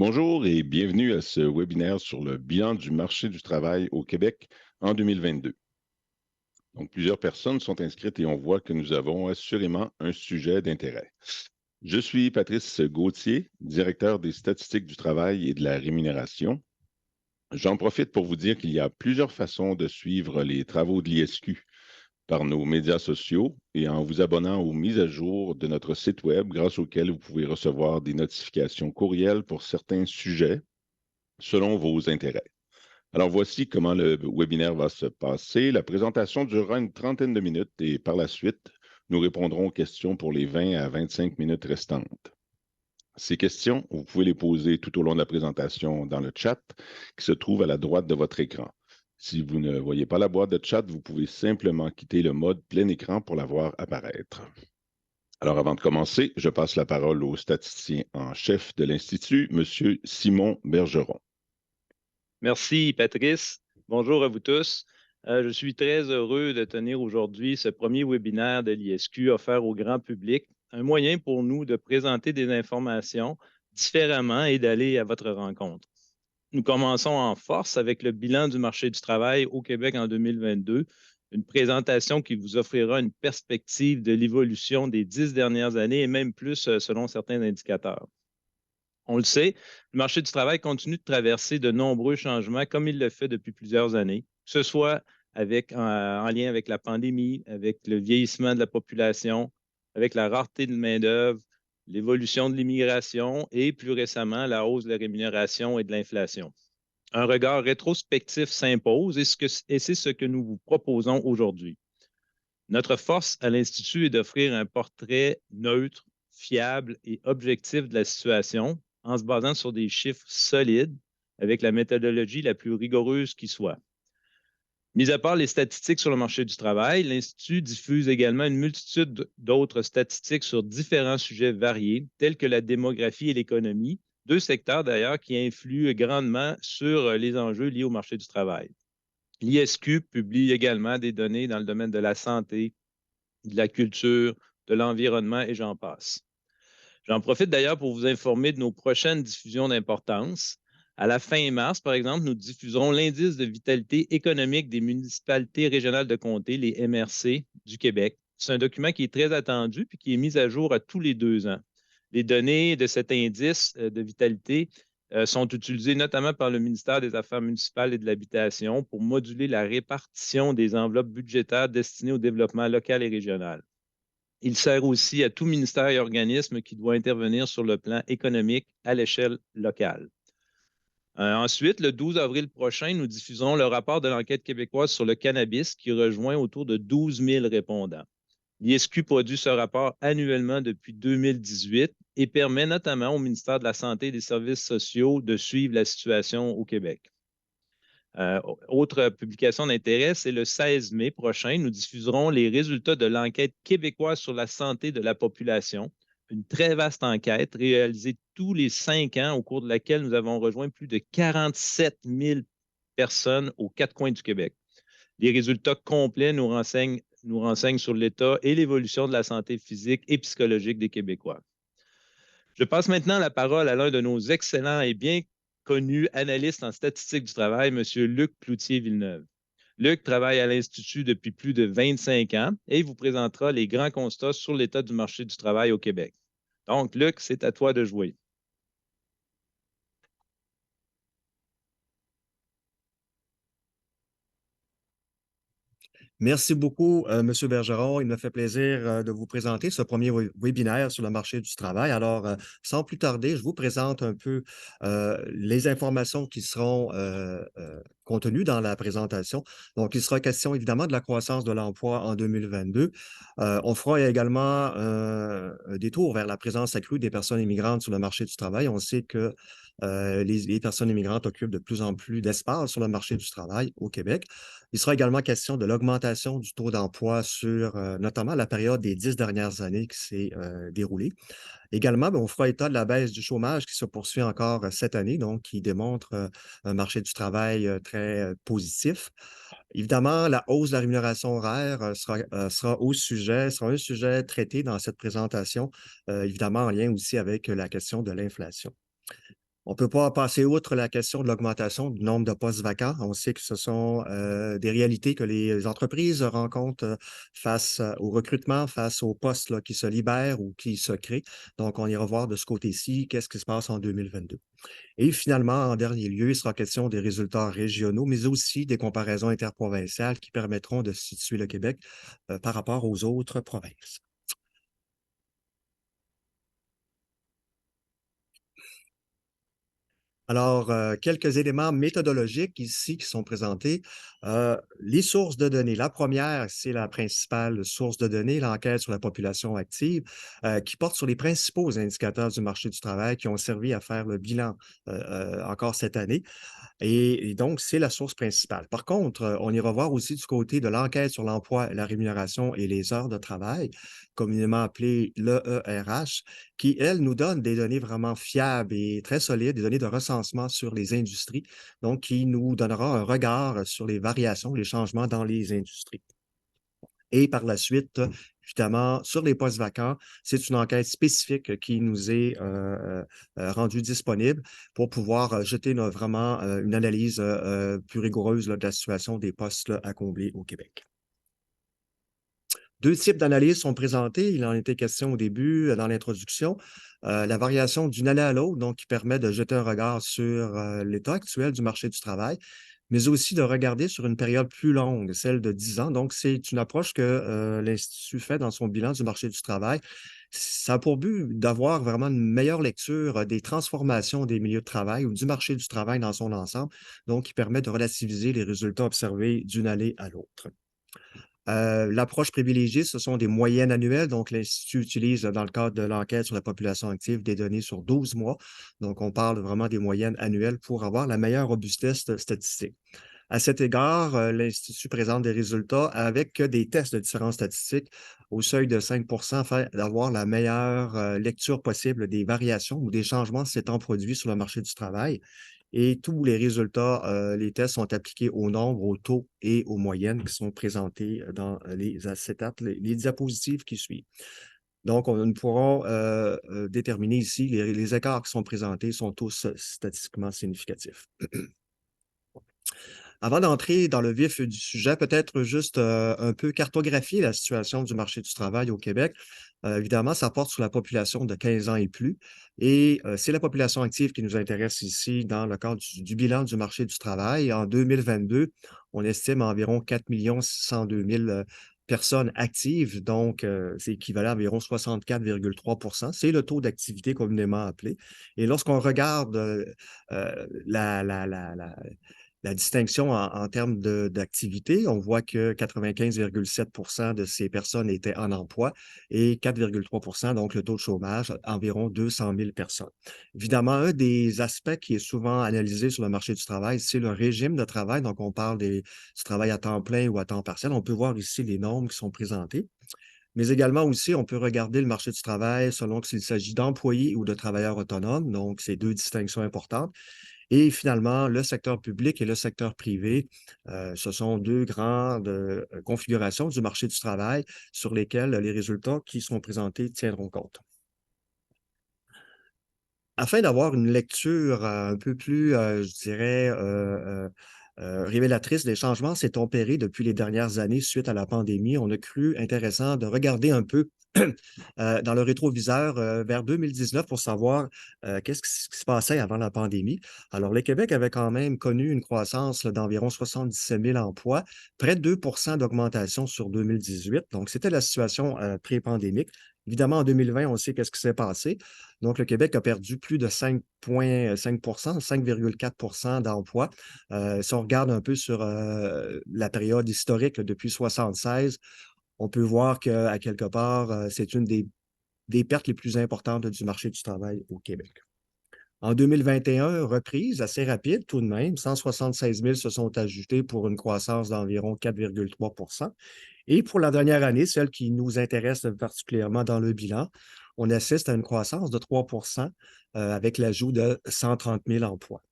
Bonjour et bienvenue à ce webinaire sur le bilan du marché du travail au Québec en 2022. Donc, plusieurs personnes sont inscrites et on voit que nous avons assurément un sujet d'intérêt. Je suis Patrice Gauthier, directeur des statistiques du travail et de la rémunération. J'en profite pour vous dire qu'il y a plusieurs façons de suivre les travaux de l'ISQ par nos médias sociaux et en vous abonnant aux mises à jour de notre site web grâce auquel vous pouvez recevoir des notifications courriels pour certains sujets selon vos intérêts. Alors voici comment le webinaire va se passer. La présentation durera une trentaine de minutes et par la suite, nous répondrons aux questions pour les 20 à 25 minutes restantes. Ces questions, vous pouvez les poser tout au long de la présentation dans le chat qui se trouve à la droite de votre écran. Si vous ne voyez pas la boîte de chat, vous pouvez simplement quitter le mode plein écran pour la voir apparaître. Alors avant de commencer, je passe la parole au statisticien en chef de l'Institut, M. Simon Bergeron. Merci, Patrice. Bonjour à vous tous. Je suis très heureux de tenir aujourd'hui ce premier webinaire de l'ISQ offert au grand public, un moyen pour nous de présenter des informations différemment et d'aller à votre rencontre. Nous commençons en force avec le bilan du marché du travail au Québec en 2022, une présentation qui vous offrira une perspective de l'évolution des 10 dernières années et même plus selon certains indicateurs. On le sait, le marché du travail continue de traverser de nombreux changements comme il le fait depuis plusieurs années, que ce soit en lien avec la pandémie, avec le vieillissement de la population, avec la rareté de main-d'œuvre, l'évolution de l'immigration et plus récemment la hausse de la rémunération et de l'inflation. Un regard rétrospectif s'impose et c'est ce que nous vous proposons aujourd'hui. Notre force à l'Institut est d'offrir un portrait neutre, fiable et objectif de la situation en se basant sur des chiffres solides avec la méthodologie la plus rigoureuse qui soit. Mis à part les statistiques sur le marché du travail, l'Institut diffuse également une multitude d'autres statistiques sur différents sujets variés, tels que la démographie et l'économie, deux secteurs d'ailleurs qui influent grandement sur les enjeux liés au marché du travail. L'ISQ publie également des données dans le domaine de la santé, de la culture, de l'environnement et j'en passe. J'en profite d'ailleurs pour vous informer de nos prochaines diffusions d'importance. À la fin mars, par exemple, nous diffuserons l'indice de vitalité économique des municipalités régionales de comté, les MRC du Québec. C'est un document qui est très attendu puis qui est mis à jour à tous les 2 ans. Les données de cet indice de vitalité sont utilisées notamment par le ministère des Affaires municipales et de l'Habitation pour moduler la répartition des enveloppes budgétaires destinées au développement local et régional. Il sert aussi à tout ministère et organisme qui doit intervenir sur le plan économique à l'échelle locale. Ensuite, le 12 avril prochain, nous diffuserons le rapport de l'enquête québécoise sur le cannabis qui rejoint autour de 12 000 répondants. L'ISQ produit ce rapport annuellement depuis 2018 et permet notamment au ministère de la Santé et des Services sociaux de suivre la situation au Québec. Autre publication d'intérêt, c'est le 16 mai prochain. Nous diffuserons les résultats de l'enquête québécoise sur la santé de la population, une très vaste enquête réalisée tous les 5 ans au cours de laquelle nous avons rejoint plus de 47 000 personnes aux 4 coins du Québec. Les résultats complets nous renseignent sur l'état et l'évolution de la santé physique et psychologique des Québécois. Je passe maintenant la parole à l'un de nos excellents et bien connu analyste en statistique du travail, M. Luc Cloutier-Villeneuve. Luc travaille à l'Institut depuis plus de 25 ans et il vous présentera les grands constats sur l'état du marché du travail au Québec. Donc, Luc, c'est à toi de jouer. Merci beaucoup, M. Bergeron. Il me fait plaisir de vous présenter ce premier webinaire sur le marché du travail. Alors, sans plus tarder, je vous présente un peu les informations qui seront contenues dans la présentation. Donc, il sera question évidemment de la croissance de l'emploi en 2022. On fera également un détour vers la présence accrue des personnes immigrantes sur le marché du travail. On sait que les personnes immigrantes occupent de plus en plus d'espace sur le marché du travail au Québec. Il sera également question de l'augmentation du taux d'emploi sur notamment la période des 10 dernières années qui s'est déroulée. Également, on fera état de la baisse du chômage qui se poursuit encore cette année, donc qui démontre un marché du travail très positif. Évidemment, la hausse de la rémunération horaire sera un sujet traité dans cette présentation, évidemment en lien aussi avec la question de l'inflation. On ne peut pas passer outre la question de l'augmentation du nombre de postes vacants. On sait que ce sont des réalités que les entreprises rencontrent face au recrutement, face aux postes là, qui se libèrent ou qui se créent. Donc, on ira voir de ce côté-ci qu'est-ce qui se passe en 2022. Et finalement, en dernier lieu, il sera question des résultats régionaux, mais aussi des comparaisons interprovinciales qui permettront de situer le Québec par rapport aux autres provinces. Alors, quelques éléments méthodologiques ici qui sont présentés. Les sources de données. La première, c'est la principale source de données, l'enquête sur la population active, qui porte sur les principaux indicateurs du marché du travail qui ont servi à faire le bilan encore cette année. Et donc, c'est la source principale. Par contre, on ira voir aussi du côté de l'enquête sur l'emploi, la rémunération et les heures de travail, communément appelée l'EERH, qui, elle, nous donne des données vraiment fiables et très solides, des données de recensement sur les industries, donc qui nous donnera un regard sur les variations, les changements dans les industries. Et par la suite, évidemment, sur les postes vacants, c'est une enquête spécifique qui nous est rendue disponible pour pouvoir jeter vraiment une analyse plus rigoureuse là, de la situation des postes là, à combler au Québec. Deux types d'analyses sont présentés. Il en était question au début, dans l'introduction. La variation d'une année à l'autre, donc qui permet de jeter un regard sur l'état actuel du marché du travail, mais aussi de regarder sur une période plus longue, celle de 10 ans. Donc, c'est une approche que l'Institut fait dans son bilan du marché du travail. Ça a pour but d'avoir vraiment une meilleure lecture des transformations des milieux de travail ou du marché du travail dans son ensemble, donc qui permet de relativiser les résultats observés d'une année à l'autre. L'approche privilégiée, ce sont des moyennes annuelles. Donc, l'Institut utilise, dans le cadre de l'enquête sur la population active, des données sur 12 mois. Donc, on parle vraiment des moyennes annuelles pour avoir la meilleure robustesse statistique. À cet égard, l'Institut présente des résultats avec des tests de différences statistiques au seuil de 5 afin d'avoir la meilleure lecture possible des variations ou des changements s'étant produits sur le marché du travail. Et tous les résultats, les tests sont appliqués au nombre, au taux et aux moyennes qui sont présentés dans les acétates, les diapositives qui suivent. Donc, nous pourrons déterminer ici les écarts qui sont présentés sont tous statistiquement significatifs. Avant d'entrer dans le vif du sujet, peut-être juste un peu cartographier la situation du marché du travail au Québec. Évidemment, ça porte sur la population de 15 ans et plus. Et c'est la population active qui nous intéresse ici dans le cadre du bilan du marché du travail. En 2022, on estime environ 4 602 000 personnes actives, donc c'est équivalent à environ 64,3 C'est le taux d'activité communément appelé. Et lorsqu'on regarde la distinction en termes d'activité, on voit que 95,7 de ces personnes étaient en emploi et 4,3 donc le taux de chômage, environ 200 000 personnes. Évidemment, un des aspects qui est souvent analysé sur le marché du travail, c'est le régime de travail. Donc, on parle du travail à temps plein ou à temps partiel. On peut voir ici les normes qui sont présentées. Mais également aussi, on peut regarder le marché du travail selon s'il s'agit d'employés ou de travailleurs autonomes. Donc, c'est deux distinctions importantes. Et finalement, le secteur public et le secteur privé, ce sont deux grandes configurations du marché du travail sur lesquelles les résultats qui sont présentés tiendront compte. Afin d'avoir une lecture un peu plus, je dirais, révélatrice des changements s'est opéré depuis les dernières années suite à la pandémie, on a cru intéressant de regarder un peu dans le rétroviseur vers 2019 pour savoir qu'est-ce qui se passait avant la pandémie. Alors, le Québec avait quand même connu une croissance d'environ 77 000 emplois, près de 2 d'augmentation sur 2018. Donc, c'était la situation pré-pandémique. Évidemment, en 2020, on sait qu'est-ce qui s'est passé. Donc, le Québec a perdu plus de 5,5 5,4 d'emplois. Si on regarde un peu sur la période historique là, depuis 1976, on peut voir qu'à quelque part, c'est une des pertes les plus importantes du marché du travail au Québec. En 2021, reprise assez rapide tout de même, 176 000 se sont ajoutés pour une croissance d'environ 4,3 Et pour la dernière année, celle qui nous intéresse particulièrement dans le bilan, on assiste à une croissance de 3 avec l'ajout de 130 000 emplois.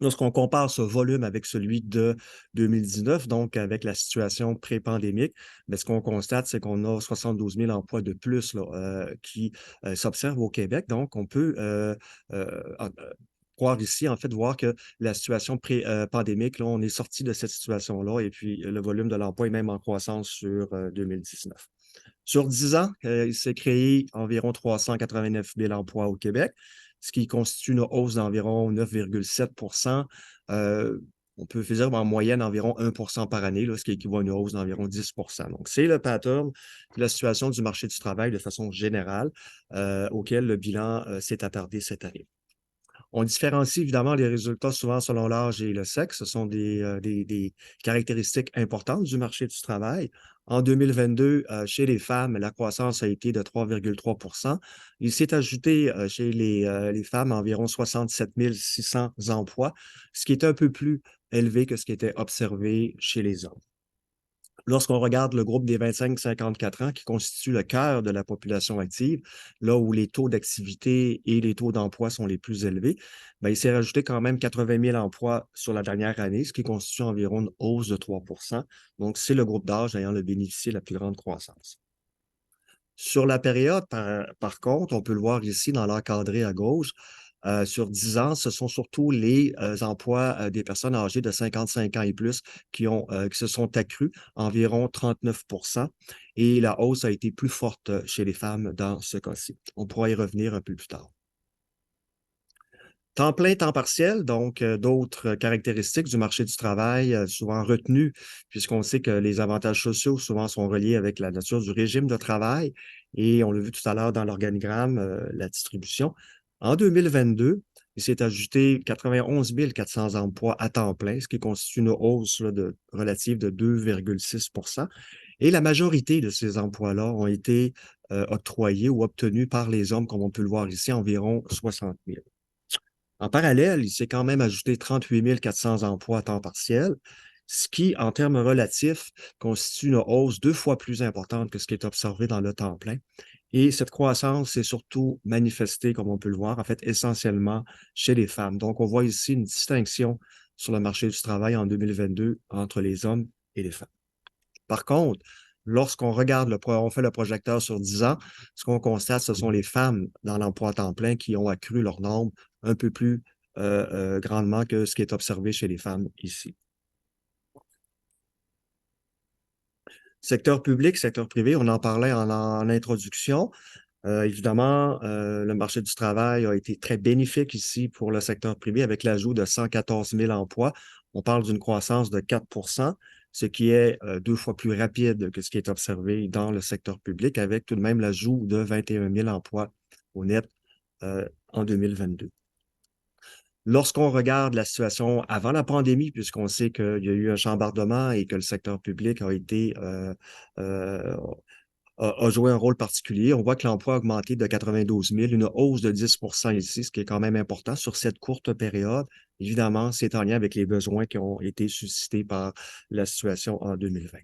Lorsqu'on compare ce volume avec celui de 2019, donc avec la situation pré-pandémique, mais ce qu'on constate, c'est qu'on a 72 000 emplois de plus là, qui s'observent au Québec. Donc, on peut voir ici, en fait, voir que la situation pré-pandémique, là, on est sorti de cette situation-là et puis le volume de l'emploi est même en croissance sur 2019. Sur 10 ans, il s'est créé environ 389 000 emplois au Québec, ce qui constitue une hausse d'environ 9,7 on peut dire en moyenne environ 1 par année, là, ce qui équivaut à une hausse d'environ 10. Donc, c'est le pattern de la situation du marché du travail de façon générale auquel le bilan s'est attardé cette année. On différencie évidemment les résultats souvent selon l'âge et le sexe. Ce sont des caractéristiques importantes du marché du travail. En 2022, chez les femmes, la croissance a été de 3,3 Il s'est ajouté chez les femmes environ 67 600 emplois, ce qui est un peu plus élevé que ce qui était observé chez les hommes. Lorsqu'on regarde le groupe des 25-54 ans, qui constitue le cœur de la population active, là où les taux d'activité et les taux d'emploi sont les plus élevés, bien, il s'est rajouté quand même 80 000 emplois sur la dernière année, ce qui constitue environ une hausse de 3 Donc, c'est le groupe d'âge ayant le bénéficié de la plus grande croissance. Sur la période, par contre, on peut le voir ici dans l'encadré à gauche, sur 10 ans, ce sont surtout les emplois des personnes âgées de 55 ans et plus qui se sont accrus, environ 39 et la hausse a été plus forte chez les femmes dans ce cas-ci. On pourra y revenir un peu plus tard. Temps plein, temps partiel, donc d'autres caractéristiques du marché du travail souvent retenues, puisqu'on sait que les avantages sociaux souvent sont reliés avec la nature du régime de travail et on l'a vu tout à l'heure dans l'organigramme, la distribution. En 2022, il s'est ajouté 91 400 emplois à temps plein, ce qui constitue une hausse là, relative de 2,6 et la majorité de ces emplois-là ont été octroyés ou obtenus par les hommes, comme on peut le voir ici, environ 60 000. En parallèle, il s'est quand même ajouté 38 400 emplois à temps partiel, ce qui, en termes relatifs, constitue une hausse 2 fois plus importante que ce qui est observé dans le temps plein. Et cette croissance s'est surtout manifestée, comme on peut le voir, en fait, essentiellement chez les femmes. Donc, on voit ici une distinction sur le marché du travail en 2022 entre les hommes et les femmes. Par contre, lorsqu'on regarde on fait le projecteur sur 10 ans, ce qu'on constate, ce sont les femmes dans l'emploi à temps plein qui ont accru leur nombre un peu plus grandement que ce qui est observé chez les femmes ici. Secteur public, secteur privé, on en parlait en introduction. Évidemment, le marché du travail a été très bénéfique ici pour le secteur privé avec l'ajout de 114 000 emplois. On parle d'une croissance de 4 ce qui est 2 fois plus rapide que ce qui est observé dans le secteur public, avec tout de même l'ajout de 21 000 emplois au net en 2022. Lorsqu'on regarde la situation avant la pandémie, puisqu'on sait qu'il y a eu un chambardement et que le secteur public a été a joué un rôle particulier. On voit que l'emploi a augmenté de 92 000, une hausse de 10 ici, ce qui est quand même important sur cette courte période. Évidemment, c'est en lien avec les besoins qui ont été suscités par la situation en 2020.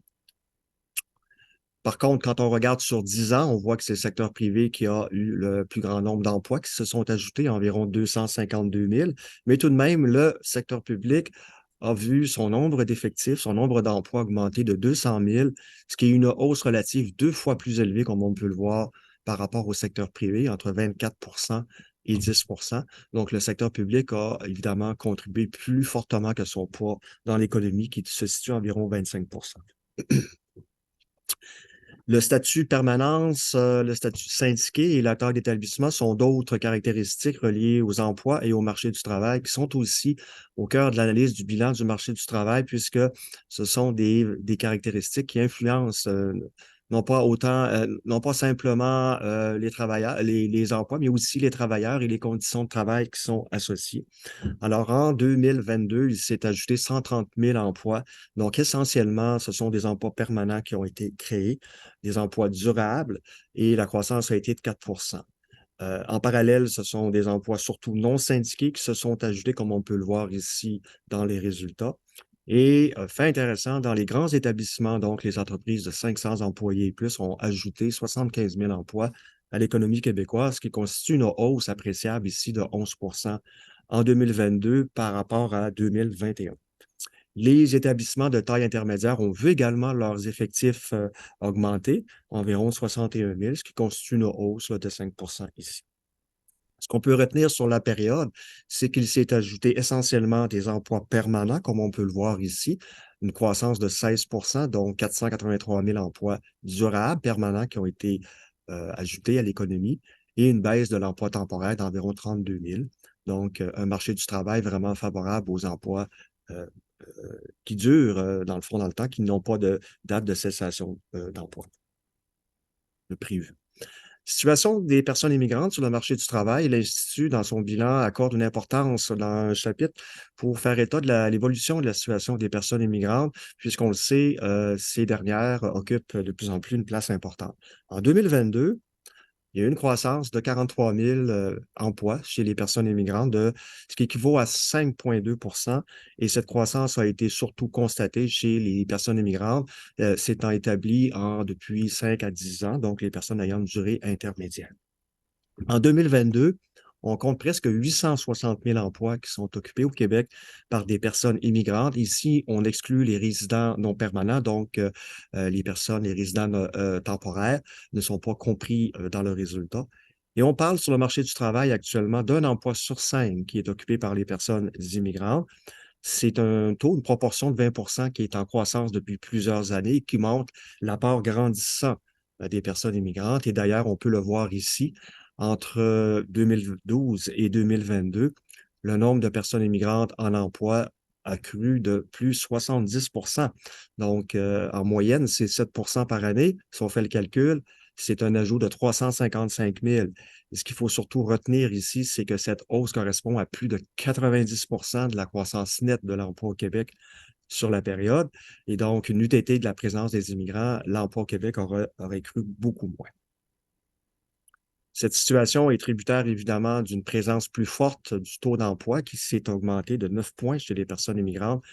Par contre, quand on regarde sur 10 ans, on voit que c'est le secteur privé qui a eu le plus grand nombre d'emplois qui se sont ajoutés, environ 252 000. Mais tout de même, le secteur public a vu son nombre d'effectifs, son nombre d'emplois augmenter de 200 000, ce qui est une hausse relative 2 fois plus élevée, comme on peut le voir, par rapport au secteur privé, entre 24 et 10 Donc, le secteur public a évidemment contribué plus fortement que son poids dans l'économie, qui se situe à environ 25 Le statut permanence, le statut syndiqué et la taille d'établissement sont d'autres caractéristiques reliées aux emplois et au marché du travail qui sont aussi au cœur de l'analyse du bilan du marché du travail, puisque ce sont des caractéristiques qui influencent non pas simplement les travailleurs, les emplois, mais aussi les travailleurs et les conditions de travail qui sont associées. Alors, en 2022, il s'est ajouté 130 000 emplois. Donc, essentiellement, ce sont des emplois permanents qui ont été créés, des emplois durables, et la croissance a été de 4 en parallèle, ce sont des emplois surtout non syndiqués qui se sont ajoutés, comme on peut le voir ici dans les résultats. Et fait intéressant, dans les grands établissements, donc les entreprises de 500 employés et plus ont ajouté 75 000 emplois à l'économie québécoise, ce qui constitue une hausse appréciable ici de 11 en 2022 par rapport à 2021. Les établissements de taille intermédiaire ont vu également leurs effectifs augmenter, environ 61 000, ce qui constitue une hausse là, de 5 ici. Ce qu'on peut retenir sur la période, c'est qu'il s'est ajouté essentiellement des emplois permanents, comme on peut le voir ici, une croissance de 16 donc 483 000 emplois durables permanents qui ont été ajoutés à l'économie, et une baisse de l'emploi temporaire d'environ 32 000. Donc, un marché du travail vraiment favorable aux emplois euh, qui durent, dans le fond, dans le temps, qui n'ont pas de date de cessation d'emploi prévue. Situation des personnes immigrantes sur le marché du travail, l'Institut, dans son bilan, accorde une importance dans un chapitre pour faire état de l'évolution de la situation des personnes immigrantes, puisqu'on le sait, ces dernières occupent de plus en plus une place importante. En 2022, il y a eu une croissance de 43 000 emplois chez les personnes immigrantes, ce qui équivaut à 5,2 et cette croissance a été surtout constatée chez les personnes immigrantes, s'étant établie depuis 5 à 10 ans, donc les personnes ayant une durée intermédiaire. En 2022, on compte presque 860 000 emplois qui sont occupés au Québec par des personnes immigrantes. Ici, on exclut les résidents non permanents, donc les résidents temporaires ne sont pas compris dans le résultat. Et on parle sur le marché du travail actuellement d'un emploi sur 5 qui est occupé par les personnes immigrantes. C'est un taux, une proportion de 20 qui est en croissance depuis plusieurs années et qui montre l'apport grandissant des personnes immigrantes. Et d'ailleurs, on peut le voir ici, entre 2012 et 2022, le nombre de personnes immigrantes en emploi a cru de plus 70 Donc, en moyenne, c'est 7 par année. Si on fait le calcul, c'est un ajout de 355 000. Et ce qu'il faut surtout retenir ici, c'est que cette hausse correspond à plus de 90 de la croissance nette de l'emploi au Québec sur la période. Et donc, une UTT de la présence des immigrants, l'emploi au Québec aurait cru beaucoup moins. Cette situation est tributaire évidemment d'une présence plus forte du taux d'emploi qui s'est augmenté de 9 points chez les personnes immigrantes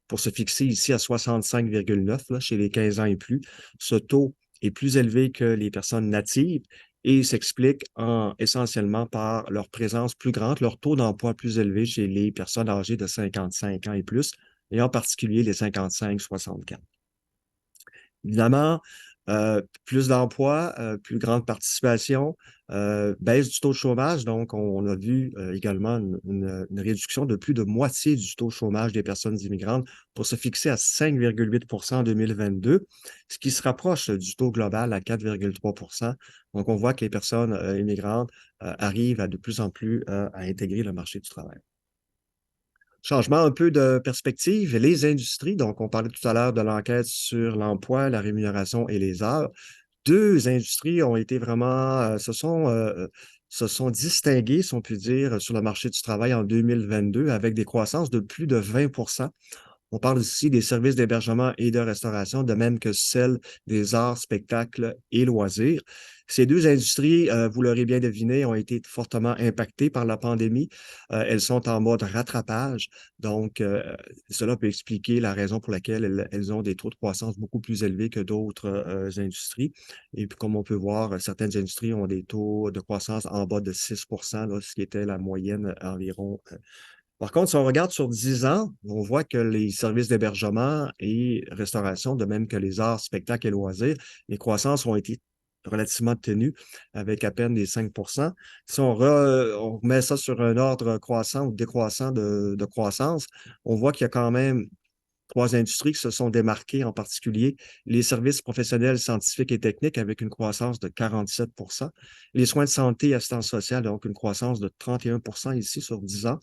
pour se fixer ici à 65,9 chez les 15 ans et plus. Ce taux est plus élevé que les personnes natives et s'explique essentiellement par leur présence plus grande, leur taux d'emploi plus élevé chez les personnes âgées de 55 ans et plus, et en particulier les 55-64. Évidemment, plus d'emplois, plus grande participation, baisse du taux de chômage. Donc, on a vu également une réduction de plus de moitié du taux de chômage des personnes immigrantes pour se fixer à 5,8 en 2022, ce qui se rapproche du taux global à 4,3 Donc, on voit que les personnes immigrantes arrivent de plus en plus à intégrer le marché du travail. Changement un peu de perspective, les industries, donc on parlait tout à l'heure de l'enquête sur l'emploi, la rémunération et les heures. Deux industries ont été vraiment, se sont distinguées, si on peut dire, sur le marché du travail en 2022 avec des croissances de plus de 20 On parle ici des services d'hébergement et de restauration, de même que celles des arts, spectacles et loisirs. Ces deux industries, vous l'aurez bien deviné, ont été fortement impactées par la pandémie. Elles sont en mode rattrapage. Donc, cela peut expliquer la raison pour laquelle elles ont des taux de croissance beaucoup plus élevés que d'autres industries. Et puis, comme on peut voir, certaines industries ont des taux de croissance en bas de 6 là, ce qui était la moyenne environ. Par contre, si on regarde sur 10 ans, on voit que les services d'hébergement et restauration, de même que les arts, spectacles et loisirs, les croissances ont été relativement tenues avec à peine des 5 Si on remet ça sur un ordre croissant ou décroissant de croissance, on voit qu'il y a quand même trois industries qui se sont démarquées, en particulier les services professionnels, scientifiques et techniques avec une croissance de 47 les soins de santé et assistance sociale, donc une croissance de 31 ici sur 10 ans,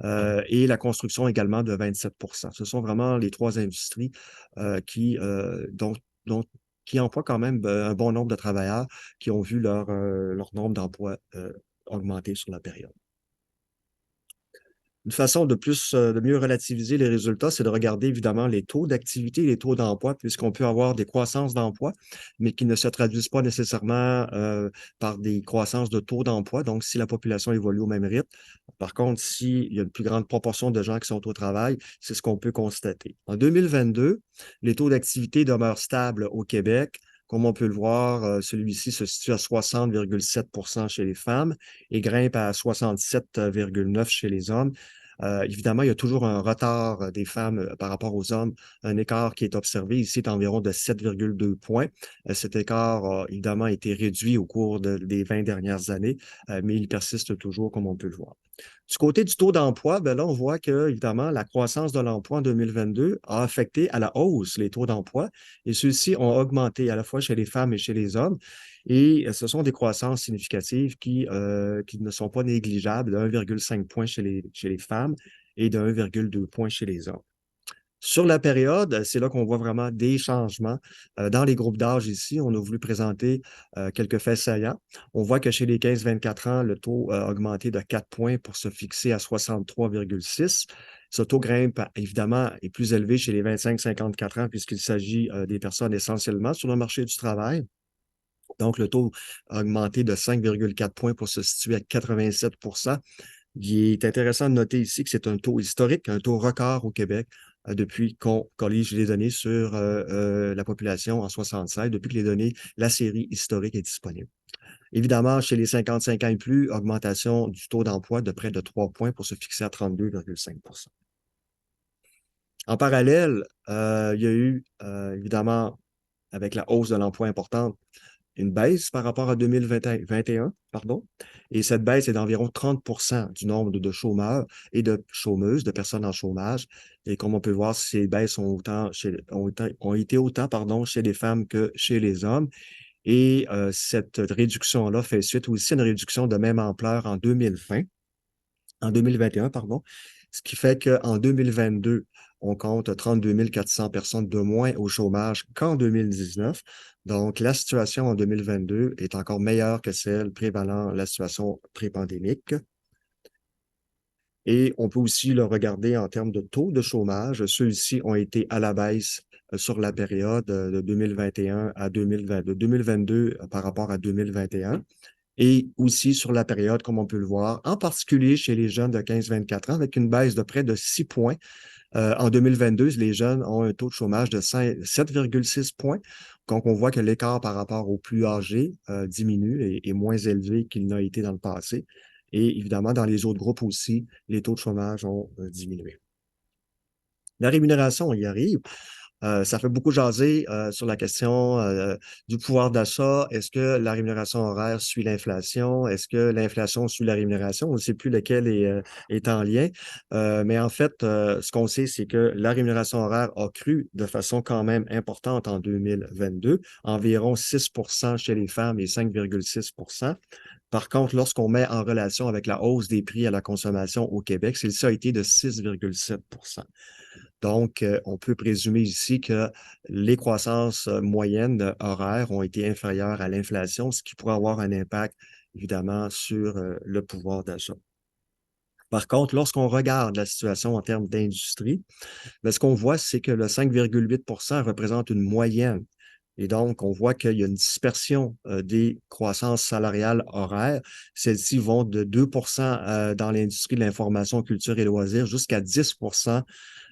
et la construction également de 27 Ce sont vraiment les trois industries dont, qui emploient quand même un bon nombre de travailleurs qui ont vu leur nombre d'emplois augmenter sur la période. Une façon de mieux relativiser les résultats, c'est de regarder évidemment les taux d'activité et les taux d'emploi, puisqu'on peut avoir des croissances d'emploi, mais qui ne se traduisent pas nécessairement par des croissances de taux d'emploi. Donc, si la population évolue au même rythme, par contre, s'il y a une plus grande proportion de gens qui sont au travail, c'est ce qu'on peut constater. En 2022, les taux d'activité demeurent stables au Québec, Comme on peut le voir, celui-ci se situe à 60,7 chez les femmes et grimpe à 67,9 chez les hommes. Évidemment, il y a toujours un retard des femmes par rapport aux hommes, un écart qui est observé ici est environ de 7,2 points. Cet écart a évidemment été réduit au cours des 20 dernières années, mais il persiste toujours comme on peut le voir. Du côté du taux d'emploi, ben là, on voit que, évidemment, la croissance de l'emploi en 2022 a affecté à la hausse les taux d'emploi et ceux-ci ont augmenté à la fois chez les femmes et chez les hommes. Et ce sont des croissances significatives qui ne sont pas négligeables, de 1,5 points chez les femmes et de 1,2 points chez les hommes. Sur la période, c'est là qu'on voit vraiment des changements. Dans les groupes d'âge ici, on a voulu présenter quelques faits saillants. On voit que chez les 15-24 ans, le taux a augmenté de 4 points pour se fixer à 63,6. Ce taux grimpe, évidemment, est plus élevé chez les 25-54 ans puisqu'il s'agit des personnes essentiellement sur le marché du travail. Donc, le taux a augmenté de 5,4 points pour se situer à 87. Il est intéressant de noter ici que c'est un taux historique, un taux record au Québec depuis qu'on collige les données sur la population en 76, depuis que la série historique est disponible. Évidemment, chez les 55 ans et plus, augmentation du taux d'emploi de près de 3 points pour se fixer à 32,5 En parallèle, il y a eu, évidemment, avec la hausse de l'emploi importante, une baisse par rapport à 2021, pardon, et cette baisse est d'environ 30 du nombre de chômeurs et de chômeuses, de personnes en chômage. Et comme on peut voir, ces baisses ont été autant chez les femmes que chez les hommes. Et cette réduction-là fait suite aussi à une réduction de même ampleur en 2021, pardon, ce qui fait qu'en 2022, on compte 32 400 personnes de moins au chômage qu'en 2019. Donc, la situation en 2022 est encore meilleure que celle prévalant la situation pré-pandémique. Et on peut aussi le regarder en termes de taux de chômage. Ceux-ci ont été à la baisse sur la période de 2021 à 2022, 2022 par rapport à 2021 et aussi sur la période, comme on peut le voir, en particulier chez les jeunes de 15-24 ans, avec une baisse de près de 6 points. En 2022, les jeunes ont un taux de chômage de 7,6 points. Donc, on voit que l'écart par rapport aux plus âgés diminue et est moins élevé qu'il n'a été dans le passé. Et évidemment, dans les autres groupes aussi, les taux de chômage ont diminué. La rémunération, on y arrive. Ça fait beaucoup jaser sur la question du pouvoir d'achat. Est-ce que la rémunération horaire suit l'inflation? Est-ce que l'inflation suit la rémunération? On ne sait plus lequel est en lien. Mais en fait, ce qu'on sait, c'est que la rémunération horaire a cru de façon quand même importante en 2022, environ 6 chez les femmes et 5,6 Par contre, lorsqu'on met en relation avec la hausse des prix à la consommation au Québec, celle-ci a été de 6,7 Donc, on peut présumer ici que les croissances moyennes horaires ont été inférieures à l'inflation, ce qui pourrait avoir un impact, évidemment, sur le pouvoir d'achat. Par contre, lorsqu'on regarde la situation en termes d'industrie, ben, ce qu'on voit, c'est que le 5,8 représente une moyenne. Et donc, on voit qu'il y a une dispersion des croissances salariales horaires. Celles-ci vont de 2 dans l'industrie de l'information, culture et loisirs jusqu'à 10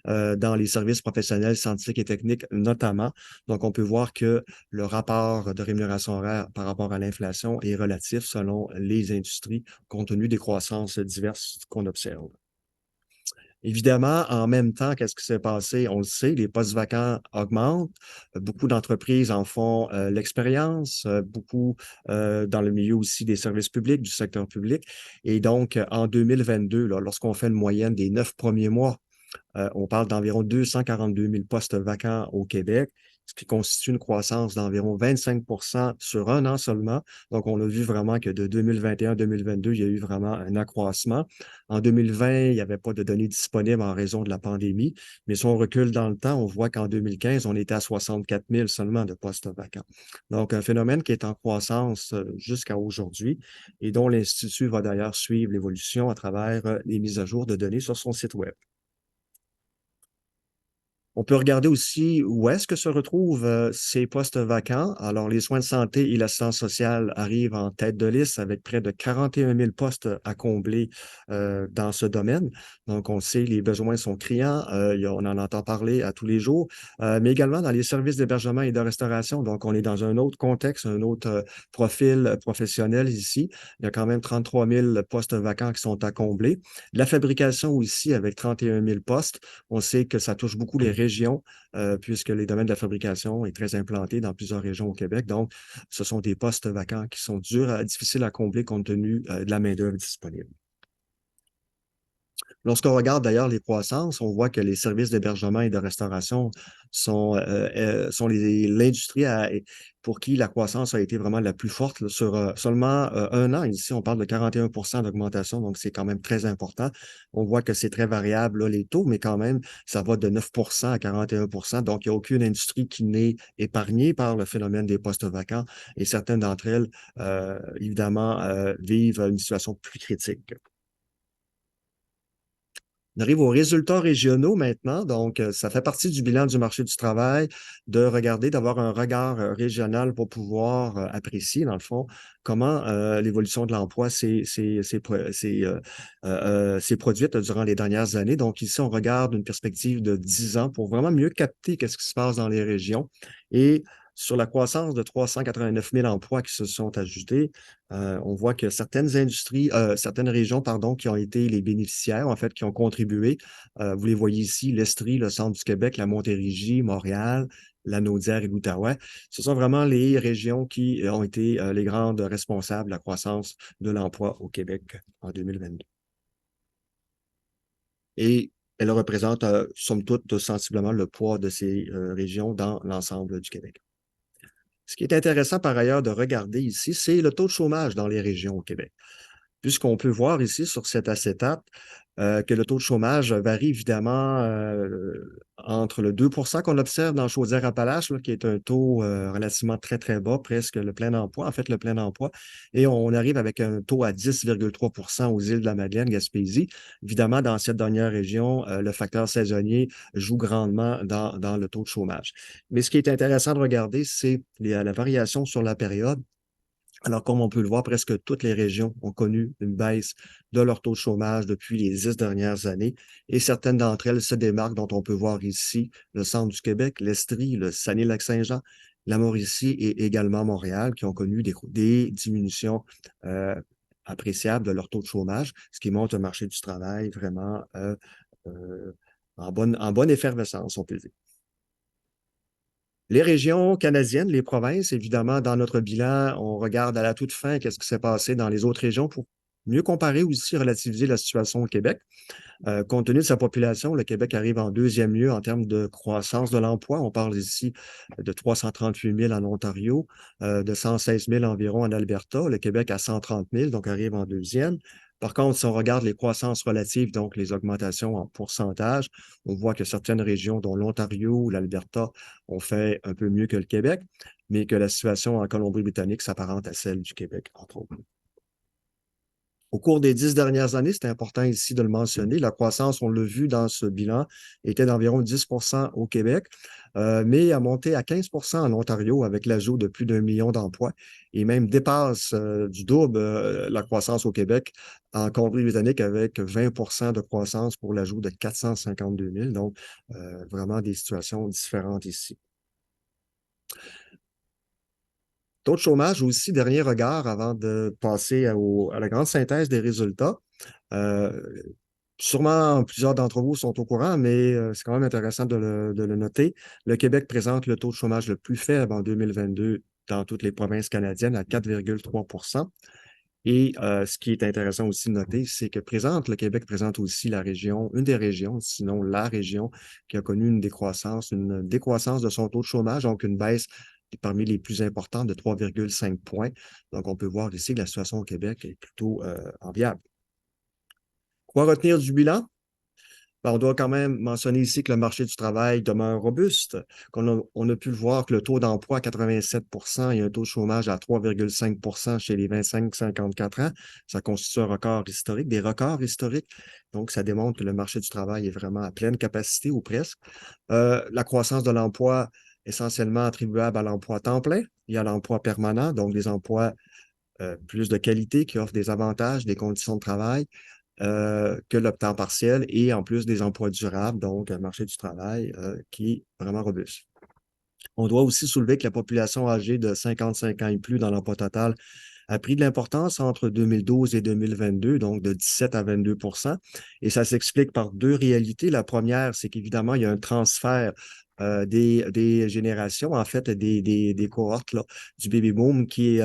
dans les services professionnels, scientifiques et techniques notamment. Donc, on peut voir que le rapport de rémunération horaire par rapport à l'inflation est relatif selon les industries, compte tenu des croissances diverses qu'on observe. Évidemment, en même temps, qu'est-ce qui s'est passé? On le sait, les postes vacants augmentent. Beaucoup d'entreprises en font l'expérience, beaucoup dans le milieu aussi des services publics, du secteur public. Et donc, en 2022, là, lorsqu'on fait une moyenne des 9 premiers mois, on parle d'environ 242 000 postes vacants au Québec, ce qui constitue une croissance d'environ 25 sur un an seulement. Donc, on a vu vraiment que de 2021 à 2022, il y a eu vraiment un accroissement. En 2020, il n'y avait pas de données disponibles en raison de la pandémie. Mais si on recule dans le temps, on voit qu'en 2015, on était à 64 000 seulement de postes vacants. Donc, un phénomène qui est en croissance jusqu'à aujourd'hui et dont l'Institut va d'ailleurs suivre l'évolution à travers les mises à jour de données sur son site Web. On peut regarder aussi où est-ce que se retrouvent ces postes vacants. Alors, les soins de santé et l'assistance sociale arrivent en tête de liste avec près de 41 000 postes à combler dans ce domaine. Donc, on sait les besoins sont criants. On en entend parler à tous les jours, mais également dans les services d'hébergement et de restauration. Donc, on est dans un autre contexte, un autre profil professionnel ici. Il y a quand même 33 000 postes vacants qui sont à combler. La fabrication aussi avec 31 000 postes. On sait que ça touche beaucoup les régions, puisque les domaines de la fabrication est très implanté dans plusieurs régions au Québec. Donc, ce sont des postes vacants qui sont difficiles à combler compte tenu de la main-d'œuvre disponible. Lorsqu'on regarde d'ailleurs les croissances, on voit que les services d'hébergement et de restauration sont l'industrie pour qui la croissance a été vraiment la plus forte là, sur seulement un an. Ici, on parle de 41 d'augmentation, donc c'est quand même très important. On voit que c'est très variable, là, les taux, mais quand même, ça va de 9 à 41 donc il n'y a aucune industrie qui n'est épargnée par le phénomène des postes vacants et certaines d'entre elles, évidemment, vivent une situation plus critique. On arrive aux résultats régionaux maintenant. Donc, ça fait partie du bilan du marché du travail de regarder, d'avoir un regard régional pour pouvoir apprécier, dans le fond, comment l'évolution de l'emploi s'est produite durant les dernières années. Donc, ici, on regarde une perspective de 10 ans pour vraiment mieux capter qu'est-ce qui se passe dans les régions. Et sur la croissance de 389 000 emplois qui se sont ajoutés, on voit que certaines industries, certaines régions, pardon, qui ont été les bénéficiaires, en fait, qui ont contribué. Vous les voyez ici, l'Estrie, le centre du Québec, la Montérégie, Montréal, la Naudière et l'Outaouais. Ce sont vraiment les régions qui ont été les grandes responsables de la croissance de l'emploi au Québec en 2022. Et elles représentent, somme toute, sensiblement le poids de ces régions dans l'ensemble du Québec. Ce qui est intéressant par ailleurs de regarder ici, c'est le taux de chômage dans les régions au Québec. Puisqu'on peut voir ici sur cet acétate que le taux de chômage varie évidemment entre le 2 qu'on observe dans Chaudière-Appalaches, qui est un taux relativement très, très bas, presque le plein emploi, en fait, le plein emploi, et on arrive avec un taux à 10,3 aux îles de la Madeleine, Gaspésie. Évidemment, dans cette dernière région, le facteur saisonnier joue grandement dans le taux de chômage. Mais ce qui est intéressant de regarder, c'est la variation sur la période. Alors, comme on peut le voir, presque toutes les régions ont connu une baisse de leur taux de chômage depuis les 10 dernières années et certaines d'entre elles se démarquent, dont on peut voir ici le centre du Québec, l'Estrie, le Saguenay-Lac-Saint-Jean, la Mauricie et également Montréal qui ont connu des diminutions appréciables de leur taux de chômage, ce qui montre un marché du travail vraiment en bonne effervescence, on peut dire. Les régions canadiennes, les provinces, évidemment, dans notre bilan, on regarde à la toute fin qu'est-ce qui s'est passé dans les autres régions pour mieux comparer aussi, relativiser la situation au Québec. Compte tenu de sa population, le Québec arrive en deuxième lieu en termes de croissance de l'emploi. On parle ici de 338 000 en Ontario, de 116 000 environ en Alberta. Le Québec à 130 000, donc arrive en deuxième. Par contre, si on regarde les croissances relatives, donc les augmentations en pourcentage, on voit que certaines régions, dont l'Ontario ou l'Alberta, ont fait un peu mieux que le Québec, mais que la situation en Colombie-Britannique s'apparente à celle du Québec, entre autres. Au cours des 10 dernières années, c'est important ici de le mentionner, la croissance, on l'a vu dans ce bilan, était d'environ 10 au Québec, mais a monté à 15 en Ontario avec l'ajout de plus d'1 million d'emplois et même dépasse du double la croissance au Québec en Colombie-Britannique avec 20 de croissance pour l'ajout de 452 000. Donc, vraiment des situations différentes ici. Taux de chômage aussi, dernier regard avant de passer à la grande synthèse des résultats. Euh, Sûrement, plusieurs d'entre vous sont au courant, mais c'est quand même intéressant de le noter. Le Québec présente le taux de chômage le plus faible en 2022 dans toutes les provinces canadiennes à 4,3 Et ce qui est intéressant aussi de noter, c'est que le Québec présente aussi une des régions, sinon la région, qui a connu une décroissance de son taux de chômage, donc une baisse parmi les plus importantes de 3,5 points. Donc, on peut voir ici que la situation au Québec est plutôt enviable. Quoi retenir du bilan? Ben, on doit quand même mentionner ici que le marché du travail demeure robuste. On a pu le voir que le taux d'emploi à 87 et un taux de chômage à 3,5 chez les 25-54 ans. Ça constitue un record historique, des records historiques. Donc, ça démontre que le marché du travail est vraiment à pleine capacité ou presque. La croissance de l'emploi essentiellement attribuable à l'emploi à temps plein et à l'emploi permanent, donc des emplois plus de qualité qui offrent des avantages, des conditions de travail que le temps partiel et en plus des emplois durables, donc un marché du travail qui est vraiment robuste. On doit aussi soulever que la population âgée de 55 ans et plus dans l'emploi total a pris de l'importance entre 2012 et 2022, donc de 17 à 22 et ça s'explique par deux réalités. La première, c'est qu'évidemment, il y a un transfert des générations, en fait, des cohortes là, du baby boom qui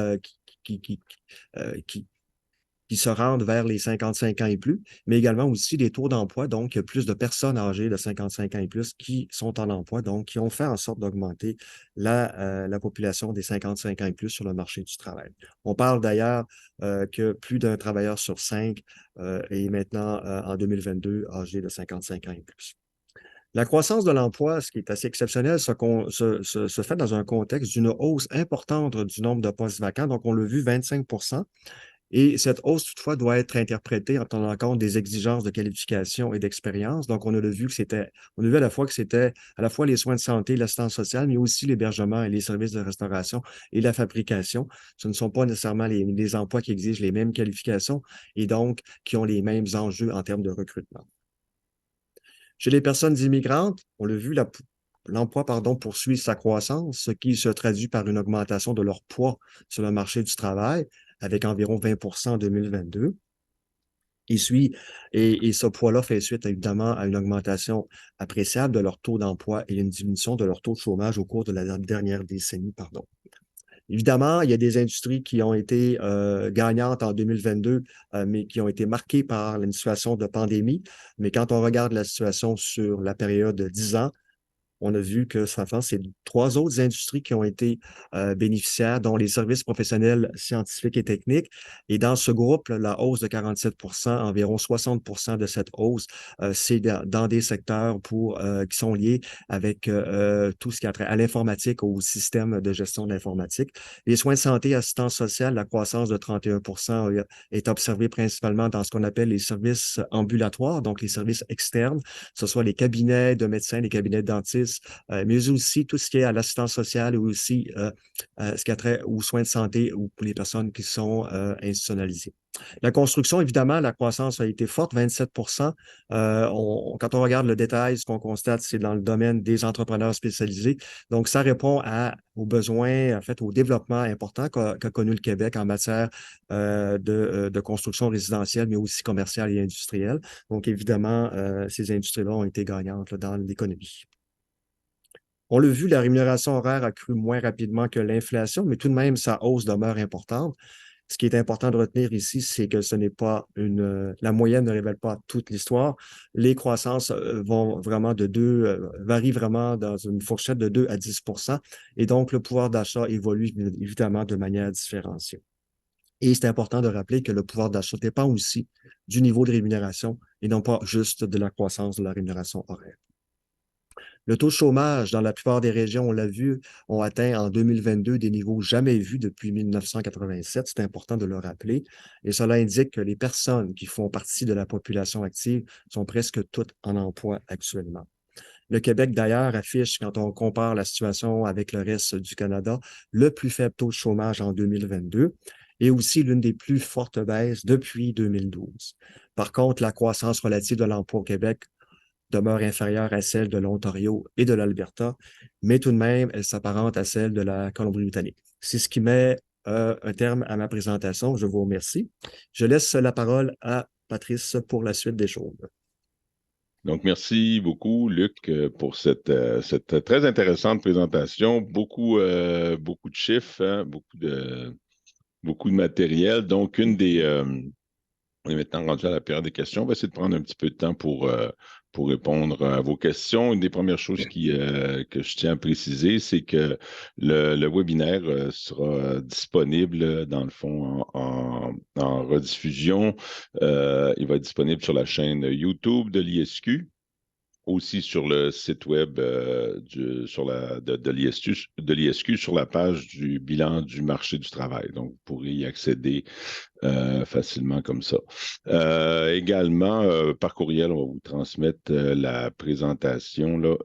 qui se rendent vers les 55 ans et plus, mais également aussi des taux d'emploi. Donc, il y a plus de personnes âgées de 55 ans et plus qui sont en emploi, donc qui ont fait en sorte d'augmenter la population des 55 ans et plus sur le marché du travail. On parle d'ailleurs que plus d'un travailleur sur cinq est maintenant, en 2022, âgé de 55 ans et plus. La croissance de l'emploi, ce qui est assez exceptionnel, se fait dans un contexte d'une hausse importante du nombre de postes vacants. Donc, on l'a vu, 25 et cette hausse, toutefois, doit être interprétée en tenant compte des exigences de qualification et d'expérience. Donc, on a vu à la fois que c'était à la fois les soins de santé, l'assistance sociale, mais aussi l'hébergement et les services de restauration et la fabrication. Ce ne sont pas nécessairement les emplois qui exigent les mêmes qualifications et donc qui ont les mêmes enjeux en termes de recrutement. Chez les personnes immigrantes, on l'a vu, l'emploi, poursuit sa croissance, ce qui se traduit par une augmentation de leur poids sur le marché du travail, avec environ 20 en 2022. Et ce poids-là fait suite évidemment à une augmentation appréciable de leur taux d'emploi et une diminution de leur taux de chômage au cours de la dernière décennie, pardon. Évidemment, il y a des industries qui ont été gagnantes en 2022, mais qui ont été marquées par une situation de pandémie. Mais quand on regarde la situation sur la période de 10 ans, on a vu que c'est trois autres industries qui ont été bénéficiaires, dont les services professionnels scientifiques et techniques. Et dans ce groupe, là, la hausse de 47 environ 60 de cette hausse, c'est dans des secteurs qui sont liés avec tout ce qui a trait à l'informatique, au système de gestion de l'informatique. Les soins de santé, assistance sociale, la croissance de 31 est observée principalement dans ce qu'on appelle les services ambulatoires, donc les services externes, que ce soit les cabinets de médecins, les cabinets de dentistes, mais aussi tout ce qui est à l'assistance sociale ou aussi ce qui a trait aux soins de santé ou pour les personnes qui sont institutionnalisées. La construction, évidemment, la croissance a été forte, 27 quand on regarde le détail, ce qu'on constate, c'est dans le domaine des entrepreneurs spécialisés. Donc, ça répond aux besoins, en fait, au développement important qu'a connu le Québec en matière de construction résidentielle, mais aussi commerciale et industrielle. Donc, évidemment, ces industries-là ont été gagnantes là, dans l'économie. On l'a vu, la rémunération horaire a cru moins rapidement que l'inflation, mais tout de même, sa hausse demeure importante. Ce qui est important de retenir ici, c'est que ce n'est pas la moyenne ne révèle pas toute l'histoire. Les croissances varient vraiment dans une fourchette de 2 à 10 et donc le pouvoir d'achat évolue évidemment de manière différenciée. Et c'est important de rappeler que le pouvoir d'achat dépend aussi du niveau de rémunération et non pas juste de la croissance de la rémunération horaire. Le taux de chômage dans la plupart des régions, on l'a vu, ont atteint en 2022 des niveaux jamais vus depuis 1987. C'est important de le rappeler. Et cela indique que les personnes qui font partie de la population active sont presque toutes en emploi actuellement. Le Québec, d'ailleurs, affiche, quand on compare la situation avec le reste du Canada, le plus faible taux de chômage en 2022 et aussi l'une des plus fortes baisses depuis 2012. Par contre, la croissance relative de l'emploi au Québec demeure inférieure à celle de l'Ontario et de l'Alberta, mais tout de même, elle s'apparente à celle de la Colombie-Britannique. C'est ce qui met un terme à ma présentation. Je vous remercie. Je laisse la parole à Patrice pour la suite des choses. Donc, merci beaucoup, Luc, pour cette très intéressante présentation. Beaucoup de chiffres, hein, beaucoup de matériel. Donc, on est maintenant rendu à la période des questions. On va essayer de prendre un petit peu de temps pour répondre à vos questions. Une des premières choses que je tiens à préciser, c'est que le webinaire sera disponible, dans le fond, en rediffusion. Il va être disponible sur la chaîne YouTube de l'ISQ. aussi sur le site web de l'ISQ sur la page du bilan du marché du travail. Donc, vous pourrez y accéder facilement comme ça. Également, par courriel, on va vous transmettre la présentation là,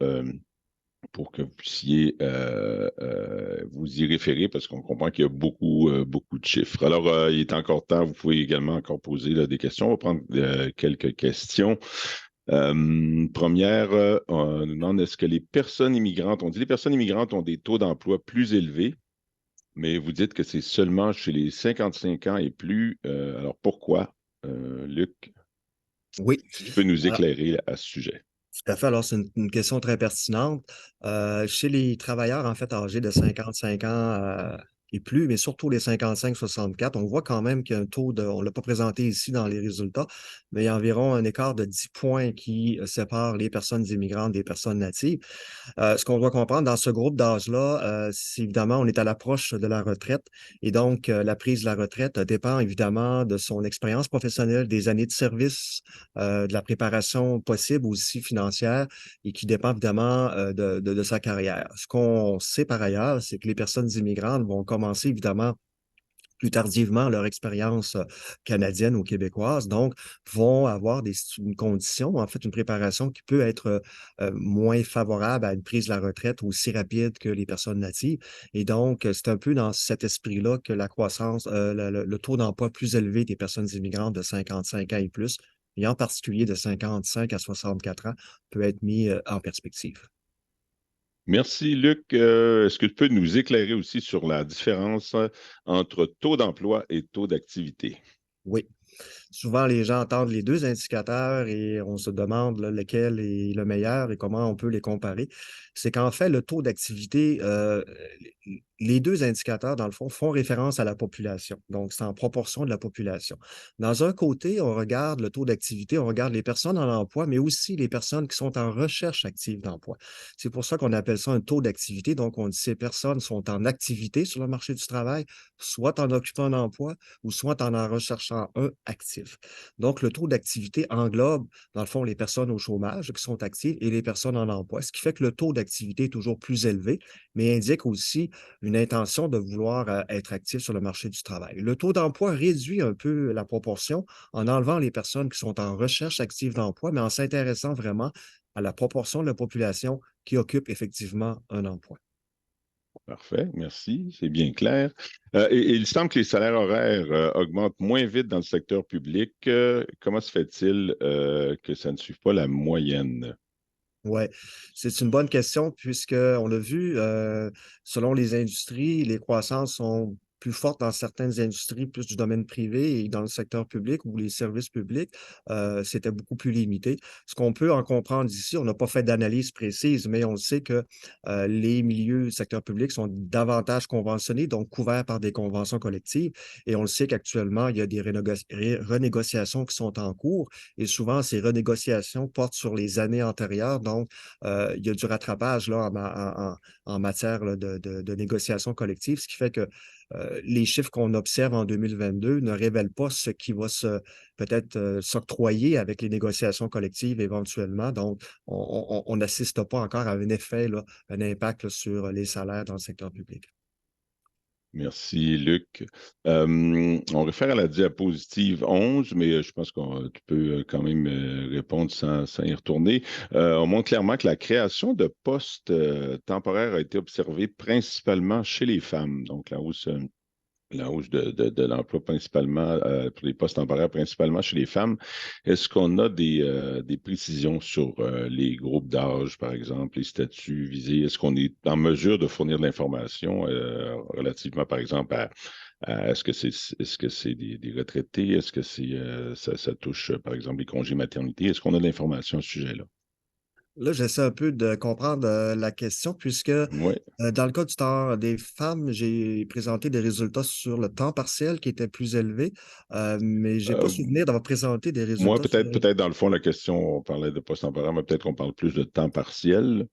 pour que vous puissiez vous y référer parce qu'on comprend qu'il y a beaucoup de chiffres. Alors, il est encore temps, vous pouvez également encore poser là, des questions. On va prendre quelques questions. Première, on nous demande est-ce que les personnes immigrantes, on dit les personnes immigrantes ont des taux d'emploi plus élevés, mais vous dites que c'est seulement chez les 55 ans et plus. Alors pourquoi, Luc? Oui. Si tu peux nous éclairer à ce sujet. Tout à fait. Alors, c'est une question très pertinente. Chez les travailleurs, en fait, âgés de 55 ans et plus, mais surtout les 55-64, on voit quand même qu'il y a un taux on ne l'a pas présenté ici dans les résultats, mais il y a environ un écart de 10 points qui sépare les personnes immigrantes des personnes natives. Ce qu'on doit comprendre dans ce groupe d'âge-là, c'est évidemment, on est à l'approche de la retraite et donc la prise de la retraite dépend évidemment de son expérience professionnelle, des années de service, de la préparation possible aussi financière et qui dépend évidemment de sa carrière. Ce qu'on sait par ailleurs, c'est que les personnes immigrantes vont commencer évidemment plus tardivement leur expérience canadienne ou québécoise, donc vont avoir une condition, en fait, une préparation qui peut être moins favorable à une prise de la retraite aussi rapide que les personnes natives. Et donc, c'est un peu dans cet esprit-là que la croissance, le taux d'emploi plus élevé des personnes immigrantes de 55 ans et plus, et en particulier de 55 à 64 ans, peut être mis en perspective. Merci, Luc. Est-ce que tu peux nous éclairer aussi sur la différence entre taux d'emploi et taux d'activité? Oui. Souvent, les gens entendent les deux indicateurs et on se demande là, lequel est le meilleur et comment on peut les comparer. C'est qu'en fait, le taux d'activité, les deux indicateurs, dans le fond, font référence à la population. Donc, c'est en proportion de la population. Dans un côté, on regarde le taux d'activité, on regarde les personnes en emploi, mais aussi les personnes qui sont en recherche active d'emploi. C'est pour ça qu'on appelle ça un taux d'activité. Donc, on dit ces personnes sont en activité sur le marché du travail, soit en occupant un emploi ou soit en recherchant un actif. Donc, le taux d'activité englobe, dans le fond, les personnes au chômage qui sont actives et les personnes en emploi, ce qui fait que le taux d'activité est toujours plus élevé, mais indique aussi une intention de vouloir être actif sur le marché du travail. Le taux d'emploi réduit un peu la proportion en enlevant les personnes qui sont en recherche active d'emploi, mais en s'intéressant vraiment à la proportion de la population qui occupe effectivement un emploi. Parfait, merci, c'est bien clair. Et il semble que les salaires horaires augmentent moins vite dans le secteur public. Comment se fait-il que ça ne suive pas la moyenne? Oui, c'est une bonne question puisqu'on l'a vu, selon les industries, les croissances sont plus fortes dans certaines industries, plus du domaine privé et dans le secteur public ou les services publics, c'était beaucoup plus limité. Ce qu'on peut en comprendre ici, on n'a pas fait d'analyse précise, mais on sait que les milieux du secteur public sont davantage conventionnés, donc couverts par des conventions collectives. Et on le sait qu'actuellement, il y a des renégociations qui sont en cours et souvent, ces renégociations portent sur les années antérieures. Donc, il y a du rattrapage là, en matière là, de négociation collective, ce qui fait que les chiffres qu'on observe en 2022 ne révèlent pas ce qui va peut-être s'octroyer avec les négociations collectives éventuellement. Donc, on n'assiste pas encore à un effet, là, un impact là, sur les salaires dans le secteur public. Merci, Luc. On réfère à la diapositive 11, mais je pense que tu peux quand même répondre sans y retourner. On montre clairement que la création de postes temporaires a été observée principalement chez les femmes. Donc, la hausse de l'emploi principalement pour les postes temporaires, principalement chez les femmes. Est-ce qu'on a des précisions sur les groupes d'âge, par exemple, les statuts visés? Est-ce qu'on est en mesure de fournir de l'information relativement, par exemple, est-ce que c'est des retraités? Est-ce que ça touche, par exemple, les congés maternité? Est-ce qu'on a de l'information à ce sujet-là? Là, j'essaie un peu de comprendre la question, puisque Oui. dans le cas du temps des femmes, j'ai présenté des résultats sur le temps partiel qui étaient plus élevés, mais je n'ai pas souvenir d'avoir présenté des Moi, résultats sur peut-être dans le fond, la question, on parlait de poste temporaire, mais peut-être qu'on parle plus de temps partiel.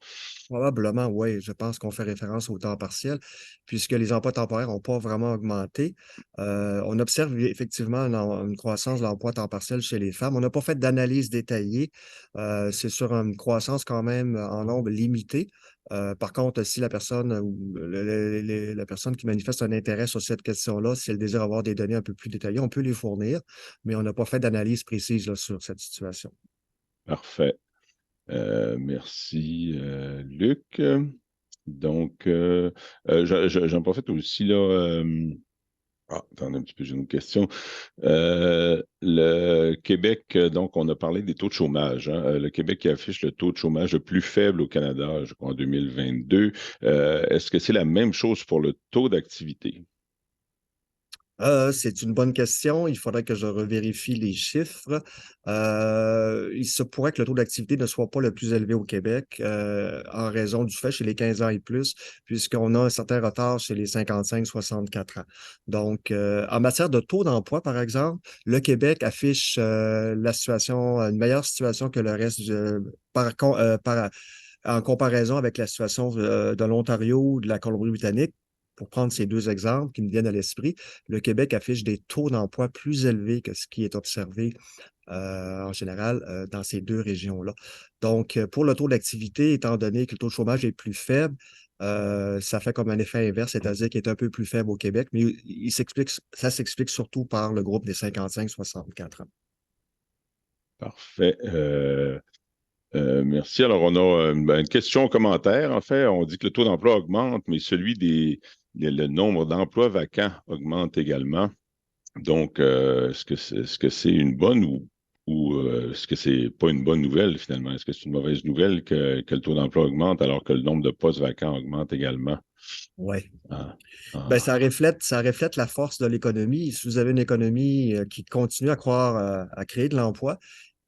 Probablement, oui. Je pense qu'on fait référence au temps partiel, puisque les emplois temporaires n'ont pas vraiment augmenté. On observe effectivement une croissance de l'emploi temps partiel chez les femmes. On n'a pas fait d'analyse détaillée. C'est sur une croissance quand même en nombre limité. Par contre, si la personne ou la personne qui manifeste un intérêt sur cette question-là, si elle désire avoir des données un peu plus détaillées, on peut les fournir, mais on n'a pas fait d'analyse précise là, sur cette situation. Parfait. Merci, Luc. Donc, j'en profite aussi là. Attendez un petit peu, j'ai une question. Le Québec, donc, on a parlé des taux de chômage, hein. Le Québec qui affiche le taux de chômage le plus faible au Canada, je crois, en 2022. Est-ce que c'est la même chose pour le taux d'activité? C'est une bonne question. Il faudrait que je revérifie les chiffres. Il se pourrait que le taux d'activité ne soit pas le plus élevé au Québec en raison du fait chez les 15 ans et plus, puisqu'on a un certain retard chez les 55-64 ans. Donc, en matière de taux d'emploi, par exemple, le Québec affiche une meilleure situation que le reste en comparaison avec la situation de l'Ontario ou de la Colombie-Britannique. Pour prendre ces deux exemples qui me viennent à l'esprit, le Québec affiche des taux d'emploi plus élevés que ce qui est observé en général dans ces deux régions-là. Donc, pour le taux d'activité, étant donné que le taux de chômage est plus faible, ça fait comme un effet inverse, c'est-à-dire qu'il est un peu plus faible au Québec, mais ça s'explique surtout par le groupe des 55-64 ans. Parfait. Merci. Alors, on a une question, commentaire. En fait, on dit que le taux d'emploi augmente, mais le nombre d'emplois vacants augmente également. Donc, est-ce que c'est une bonne ou est-ce que c'est pas une bonne nouvelle finalement? Est-ce que c'est une mauvaise nouvelle que le taux d'emploi augmente alors que le nombre de postes vacants augmente également? Oui. Ah, Ben, ah. ça reflète la force de l'économie. Si vous avez une économie qui continue à croire à créer de l'emploi,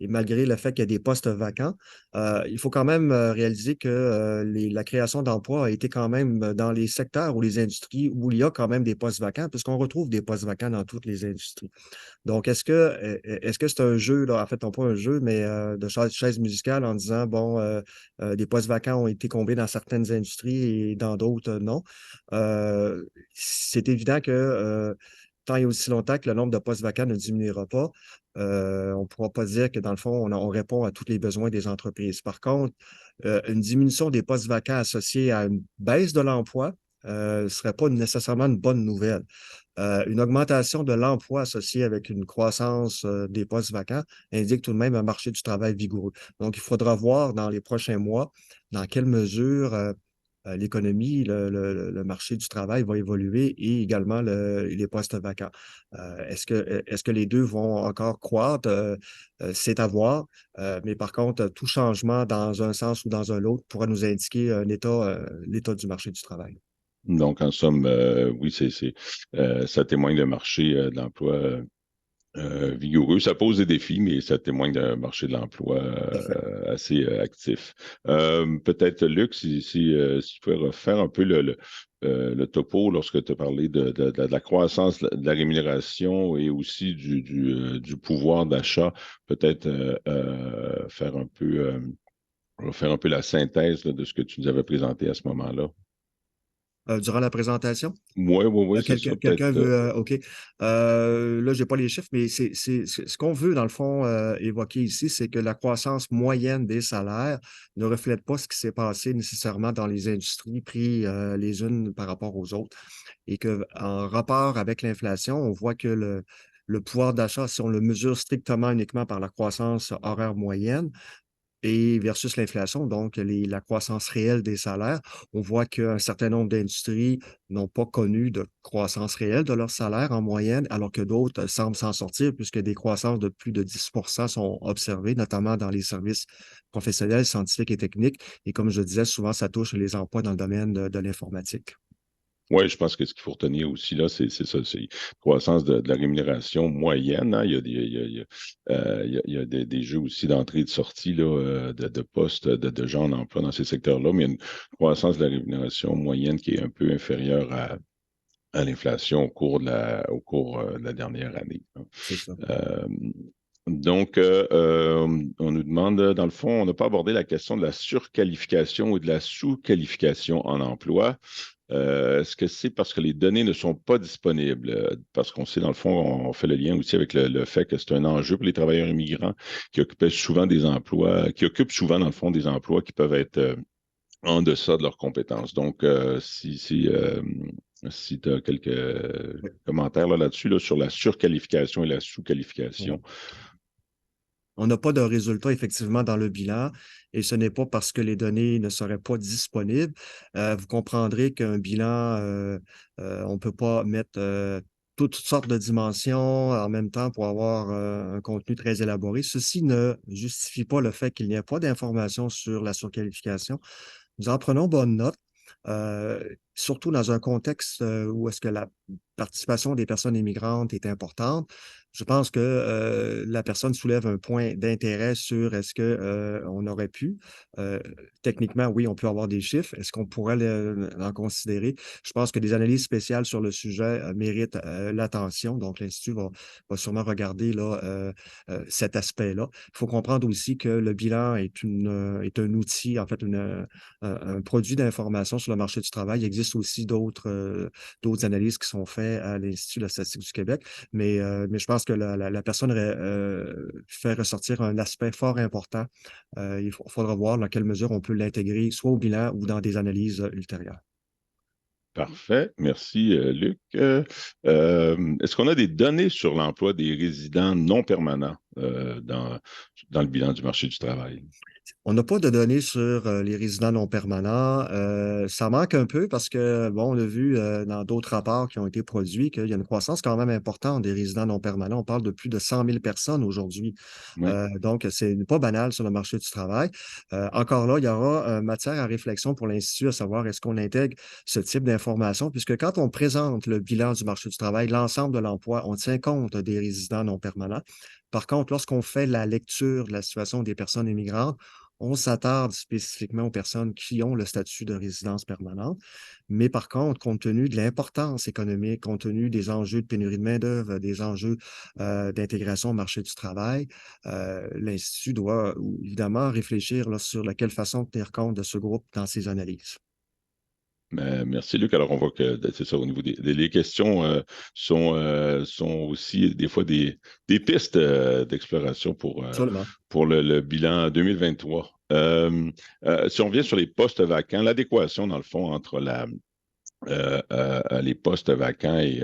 et malgré le fait qu'il y a des postes vacants, il faut quand même réaliser que la création d'emplois a été quand même dans les secteurs ou les industries où il y a quand même des postes vacants, puisqu'on retrouve des postes vacants dans toutes les industries. Donc, est-ce que c'est un jeu, là, en fait, non pas un jeu, mais de chaise musicale en disant, bon, des postes vacants ont été comblés dans certaines industries et dans d'autres, non. C'est évident que tant et aussi longtemps que le nombre de postes vacants ne diminuera pas, on ne pourra pas dire que, dans le fond, on répond à tous les besoins des entreprises. Par contre, une diminution des postes vacants associée à une baisse de l'emploi ne serait pas nécessairement une bonne nouvelle. Une augmentation de l'emploi associée avec une croissance des postes vacants indique tout de même un marché du travail vigoureux. Donc, il faudra voir dans les prochains mois dans quelle mesure l'économie, le marché du travail va évoluer et également les postes vacants. Est-ce que les deux vont encore croître? C'est à voir. Mais par contre, tout changement dans un sens ou dans un autre pourra nous indiquer l'état du marché du travail. Donc, en somme, oui, ça témoigne d'un marché de l'emploi vigoureux. Ça pose des défis, mais ça témoigne d'un marché de l'emploi Tout à fait. assez actif. Peut-être, Luc, si tu pouvais refaire un peu le topo lorsque tu as parlé de la croissance de la rémunération et aussi du pouvoir d'achat, peut-être faire un peu la synthèse là, de ce que tu nous avais présenté à ce moment-là. Durant la présentation? Oui, c'est ça, Quelqu'un peut-être. veut. OK. Là, je n'ai pas les chiffres, mais ce qu'on veut, dans le fond, évoquer ici, c'est que la croissance moyenne des salaires ne reflète pas ce qui s'est passé nécessairement dans les industries pris les unes par rapport aux autres. Et qu'en rapport avec l'inflation, on voit que le pouvoir d'achat, si on le mesure strictement uniquement par la croissance horaire moyenne, et versus l'inflation, donc la croissance réelle des salaires, on voit qu'un certain nombre d'industries n'ont pas connu de croissance réelle de leurs salaires en moyenne, alors que d'autres semblent s'en sortir puisque des croissances de plus de 10% sont observées, notamment dans les services professionnels, scientifiques et techniques. Et comme je disais, souvent, ça touche les emplois dans le domaine de l'informatique. Oui, je pense que ce qu'il faut retenir aussi, là, c'est ça, c'est la croissance de la rémunération moyenne, hein. Il y a il y a des jeux aussi d'entrée et de sortie là, de postes, de gens en emploi dans ces secteurs-là, mais il y a une croissance de la rémunération moyenne qui est un peu inférieure à l'inflation au cours de la dernière année, hein. C'est ça. Euh, Donc, on nous demande, dans le fond, on n'a pas abordé la question de la surqualification ou de la sous-qualification en emploi. Est-ce que c'est parce que les données ne sont pas disponibles? Parce qu'on sait, dans le fond, on fait le lien aussi avec le fait que c'est un enjeu pour les travailleurs immigrants qui occupaient souvent des emplois, qui occupent souvent, dans le fond, des emplois qui peuvent être en deçà de leurs compétences. Donc, si tu as quelques commentaires là-dessus, là, sur la surqualification et la Oui. sous-qualification. On n'a pas de résultat effectivement dans le bilan et ce n'est pas parce que les données ne seraient pas disponibles. Vous comprendrez qu'un bilan, on ne peut pas mettre toutes sortes de dimensions en même temps pour avoir un contenu très élaboré. Ceci ne justifie pas le fait qu'il n'y ait pas d'informations sur la surqualification. Nous en prenons bonne note, euh, surtout dans un contexte où est-ce que la participation des personnes immigrantes est importante. Je pense que la personne soulève un point d'intérêt sur est-ce que on aurait pu, euh, techniquement, oui, on peut avoir des chiffres. Est-ce qu'on pourrait en considérer? Je pense que des analyses spéciales sur le sujet méritent l'attention. Donc, l'Institut va sûrement regarder là, cet aspect-là. Il faut comprendre aussi que le bilan est un outil, en fait, un produit d'information sur le marché du travail. Il existe aussi d'autres analyses qui sont faites à l'Institut de la statistique du Québec, mais je pense que la personne fait ressortir un aspect fort important. Il faudra voir dans quelle mesure on peut l'intégrer, soit au bilan ou dans des analyses ultérieures. Parfait. Merci, Luc. Est-ce qu'on a des données sur l'emploi des résidents non permanents dans le bilan du marché du travail? On n'a pas de données sur les résidents non permanents. Ça manque un peu parce que, bon, on a vu dans d'autres rapports qui ont été produits qu'il y a une croissance quand même importante des résidents non permanents. On parle de plus de 100 000 personnes aujourd'hui. Oui. Donc, c'est pas banal sur le marché du travail. Encore là, il y aura matière à réflexion pour l'Institut à savoir est-ce qu'on intègre ce type d'information, puisque quand on présente le bilan du marché du travail, l'ensemble de l'emploi, on tient compte des résidents non permanents. Par contre, lorsqu'on fait la lecture de la situation des personnes immigrantes, on s'attarde spécifiquement aux personnes qui ont le statut de résidence permanente. Mais par contre, compte tenu de l'importance économique, compte tenu des enjeux de pénurie de main-d'œuvre, des enjeux d'intégration au marché du travail, l'Institut doit évidemment réfléchir là, sur laquelle façon tenir compte de ce groupe dans ses analyses. Merci, Luc. Alors, on voit que c'est ça, au niveau les questions sont aussi des fois des pistes d'exploration Absolument. pour le bilan 2023. Si on revient sur les postes vacants, l'adéquation, dans le fond, entre les postes vacants et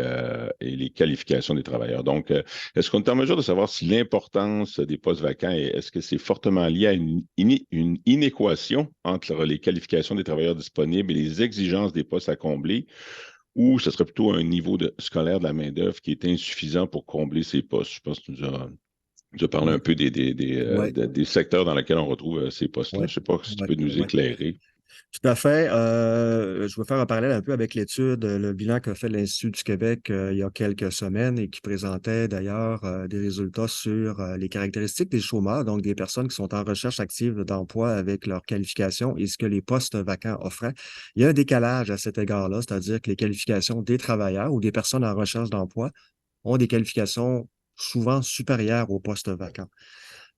les qualifications des travailleurs. Donc, est-ce qu'on est en mesure de savoir si l'importance des postes vacants, est-ce que c'est fortement lié à une inéquation entre les qualifications des travailleurs disponibles et les exigences des postes à combler, ou ce serait plutôt un niveau scolaire de la main-d'œuvre qui est insuffisant pour combler ces postes? Je pense que tu nous as parlé Oui, un peu oui, des secteurs dans lesquels on retrouve ces postes-là. oui, Je ne sais pas si tu oui, peux nous oui. éclairer. Tout à fait. Je vais faire un parallèle un peu avec l'étude, le bilan qu'a fait l'Institut du Québec il y a quelques semaines et qui présentait d'ailleurs des résultats sur les caractéristiques des chômeurs, donc des personnes qui sont en recherche active d'emploi avec leur qualification et ce que les postes vacants offraient. Il y a un décalage à cet égard-là, c'est-à-dire que les qualifications des travailleurs ou des personnes en recherche d'emploi ont des qualifications souvent supérieures aux postes vacants.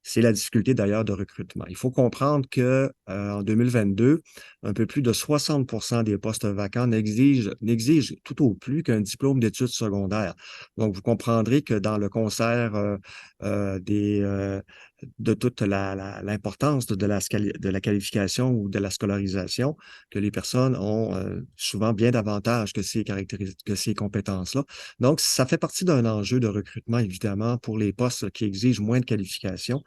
C'est la difficulté d'ailleurs de recrutement. Il faut comprendre que en 2022, un peu plus de 60 des postes vacants n'exigent tout au plus qu'un diplôme d'études secondaires. Donc, vous comprendrez que dans le concert de toute l'importance de la qualification ou de la scolarisation, que les personnes ont souvent bien davantage que ces compétences-là. Donc, ça fait partie d'un enjeu de recrutement, évidemment, pour les postes qui exigent moins de qualification.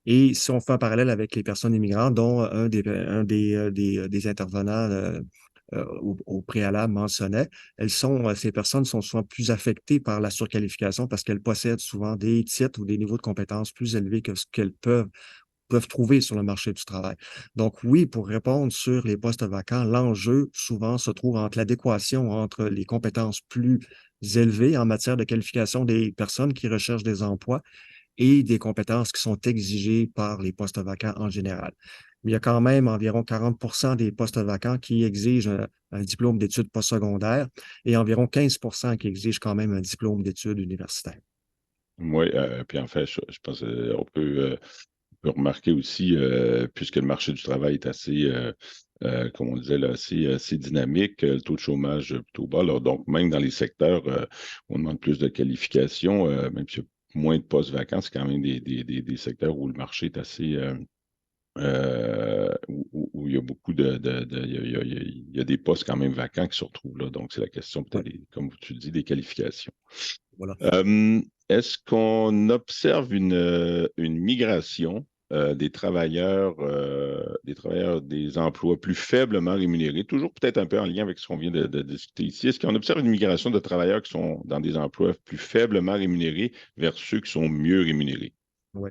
Et si on fait un parallèle avec les personnes immigrantes, dont des intervenants au préalable mentionnait, ces personnes sont souvent plus affectées par la surqualification parce qu'elles possèdent souvent des titres ou des niveaux de compétences plus élevés que ce qu'elles peuvent trouver sur le marché du travail. Donc oui, pour répondre sur les postes vacants, l'enjeu souvent se trouve entre l'adéquation entre les compétences plus élevées en matière de qualification des personnes qui recherchent des emplois et des compétences qui sont exigées par les postes vacants en général. Mais il y a quand même environ 40 des postes vacants qui exigent un diplôme d'études postsecondaires et environ 15 qui exigent quand même un diplôme d'études universitaires. Oui, puis en fait, je pense on peut remarquer aussi, puisque le marché du travail est assez, comme on disait là, assez dynamique, le taux de chômage plutôt bas, là. Donc même dans les secteurs, où on demande plus de qualifications, même s'il y a moins de postes vacants, c'est quand même des secteurs où le marché est assez, où il y a beaucoup il y a des postes quand même vacants qui se retrouvent là. Donc c'est la question Ouais, peut-être comme tu dis, des qualifications. voilà. Est-ce qu'on observe une migration des travailleurs des emplois plus faiblement rémunérés, toujours peut-être un peu en lien avec ce qu'on vient de discuter ici? Est-ce qu'on observe une migration de travailleurs qui sont dans des emplois plus faiblement rémunérés vers ceux qui sont mieux rémunérés? Ouais.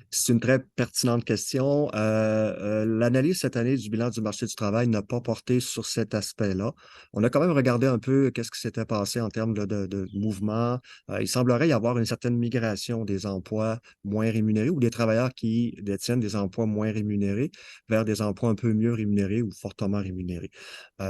C'est une très pertinente question. L'analyse cette année du bilan du marché du travail n'a pas porté sur cet aspect-là. On a quand même regardé un peu qu'est-ce qui s'était passé en termes de mouvement. Il semblerait y avoir une certaine migration des emplois moins rémunérés ou des travailleurs qui détiennent des emplois moins rémunérés vers des emplois un peu mieux rémunérés ou fortement rémunérés.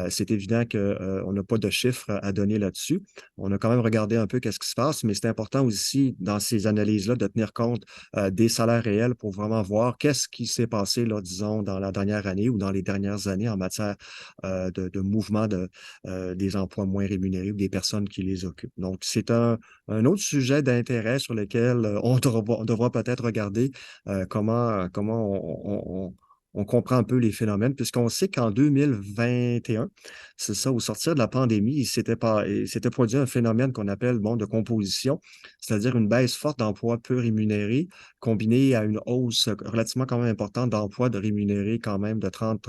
C'est évident qu'on n'a pas de chiffres à donner là-dessus. On a quand même regardé un peu qu'est-ce qui se passe, mais c'est important aussi dans ces analyses-là de tenir compte des salaires réels pour vraiment voir qu'est-ce qui s'est passé, là, disons, dans la dernière année ou dans les dernières années en matière de mouvement des emplois moins rémunérés ou des personnes qui les occupent. Donc, c'est un autre sujet d'intérêt sur lequel on devra peut-être regarder comment on comprend un peu les phénomènes, puisqu'on sait qu'en 2021, c'est ça, au sortir de la pandémie, il s'était produit un phénomène qu'on appelle bon, de composition, c'est-à-dire une baisse forte d'emplois peu rémunérés combiné à une hausse relativement quand même importante d'emplois de rémunérés quand même de 30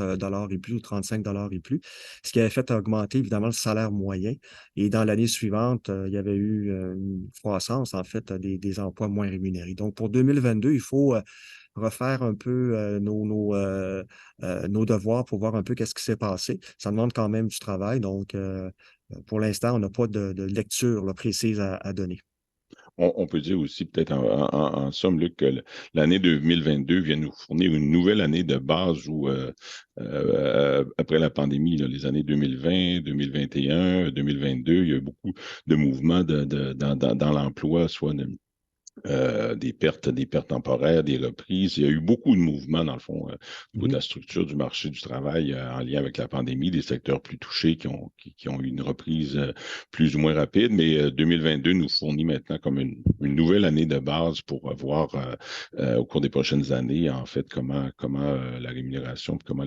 et plus ou 35 et plus, ce qui avait fait augmenter évidemment le salaire moyen. Et dans l'année suivante, il y avait eu une croissance en fait des emplois moins rémunérés. Donc pour 2022, il faut refaire un peu nos devoirs pour voir un peu qu'est-ce qui s'est passé. Ça demande quand même du travail, donc pour l'instant, on n'a pas de lecture là, précise à donner. On peut dire aussi, peut-être en somme, Luc, que l'année 2022 vient nous fournir une nouvelle année de base où, après la pandémie, là, les années 2020, 2021, 2022, il y a eu beaucoup de mouvements dans l'emploi, soit des pertes temporaires, des reprises. Il y a eu beaucoup de mouvements, dans le fond, au niveau de Mhm. la structure du marché du travail en lien avec la pandémie, des secteurs plus touchés qui ont eu une reprise plus ou moins rapide. Mais 2022 nous fournit maintenant comme une nouvelle année de base pour voir au cours des prochaines années, en fait, comment la rémunération, comment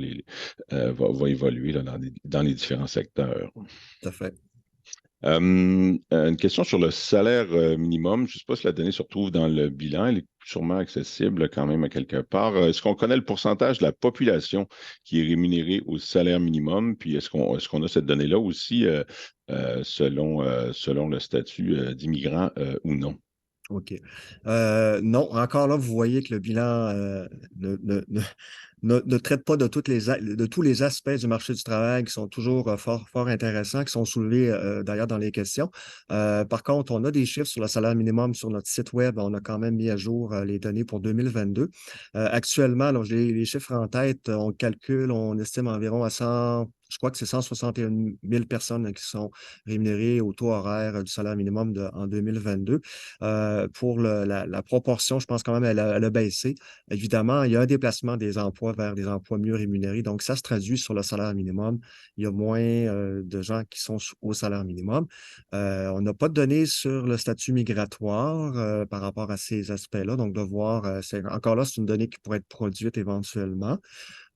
va évoluer là, dans les différents secteurs. Tout à fait. Une question sur le salaire minimum. Je ne sais pas si la donnée se retrouve dans le bilan. Elle est sûrement accessible quand même à quelque part. Est-ce qu'on connaît le pourcentage de la population qui est rémunérée au salaire minimum? Puis est-ce qu'on a cette donnée-là aussi selon le statut d'immigrant ou non? OK. Non, encore là, vous voyez que le bilan ne traite pas de tous les aspects du marché du travail qui sont toujours fort intéressants, qui sont soulevés d'ailleurs dans les questions. Par contre, on a des chiffres sur le salaire minimum sur notre site Web. On a quand même mis à jour les données pour 2022. Actuellement, alors, j'ai les chiffres en tête. On calcule, on estime environ à 100, je crois que c'est 161 000 personnes qui sont rémunérées au taux horaire du salaire minimum en 2022. Pour la proportion, je pense quand même elle a baissé. Évidemment, il y a un déplacement des emplois vers des emplois mieux rémunérés. Donc, ça se traduit sur le salaire minimum. Il y a moins de gens qui sont au salaire minimum. On n'a pas de données sur le statut migratoire par rapport à ces aspects-là. Donc, de voir, encore là, c'est une donnée qui pourrait être produite éventuellement.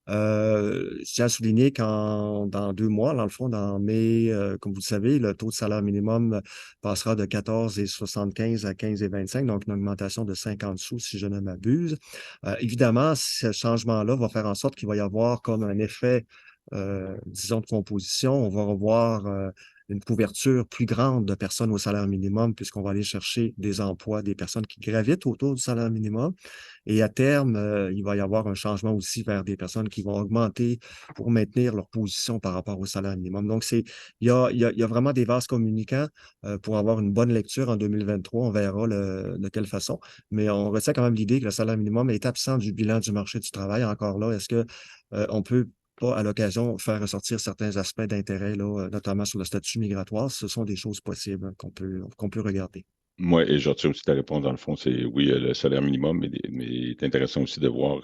Je tiens à souligner dans 2 mois, dans le fond, dans mai, comme vous le savez, le taux de salaire minimum passera de 14,75 à 15,25, donc une augmentation de 50 sous, si je ne m'abuse. Évidemment, ce changement-là va faire en sorte qu'il va y avoir comme un effet, disons, de composition. On va revoir une couverture plus grande de personnes au salaire minimum, puisqu'on va aller chercher des emplois, des personnes qui gravitent autour du salaire minimum. Et à terme, il va y avoir un changement aussi vers des personnes qui vont augmenter pour maintenir leur position par rapport au salaire minimum. Donc, il y a vraiment des vases communicants pour avoir une bonne lecture en 2023. On verra de quelle façon. Mais on retient quand même l'idée que le salaire minimum est absent du bilan du marché du travail. Encore là, est-ce que on peut pas, à l'occasion, faire ressortir certains aspects d'intérêt, là, notamment sur le statut migratoire? Ce sont des choses possibles qu'on peut regarder. Moi, et je retiens aussi ta réponse, dans le fond, c'est oui, le salaire minimum, mais c'est intéressant aussi de voir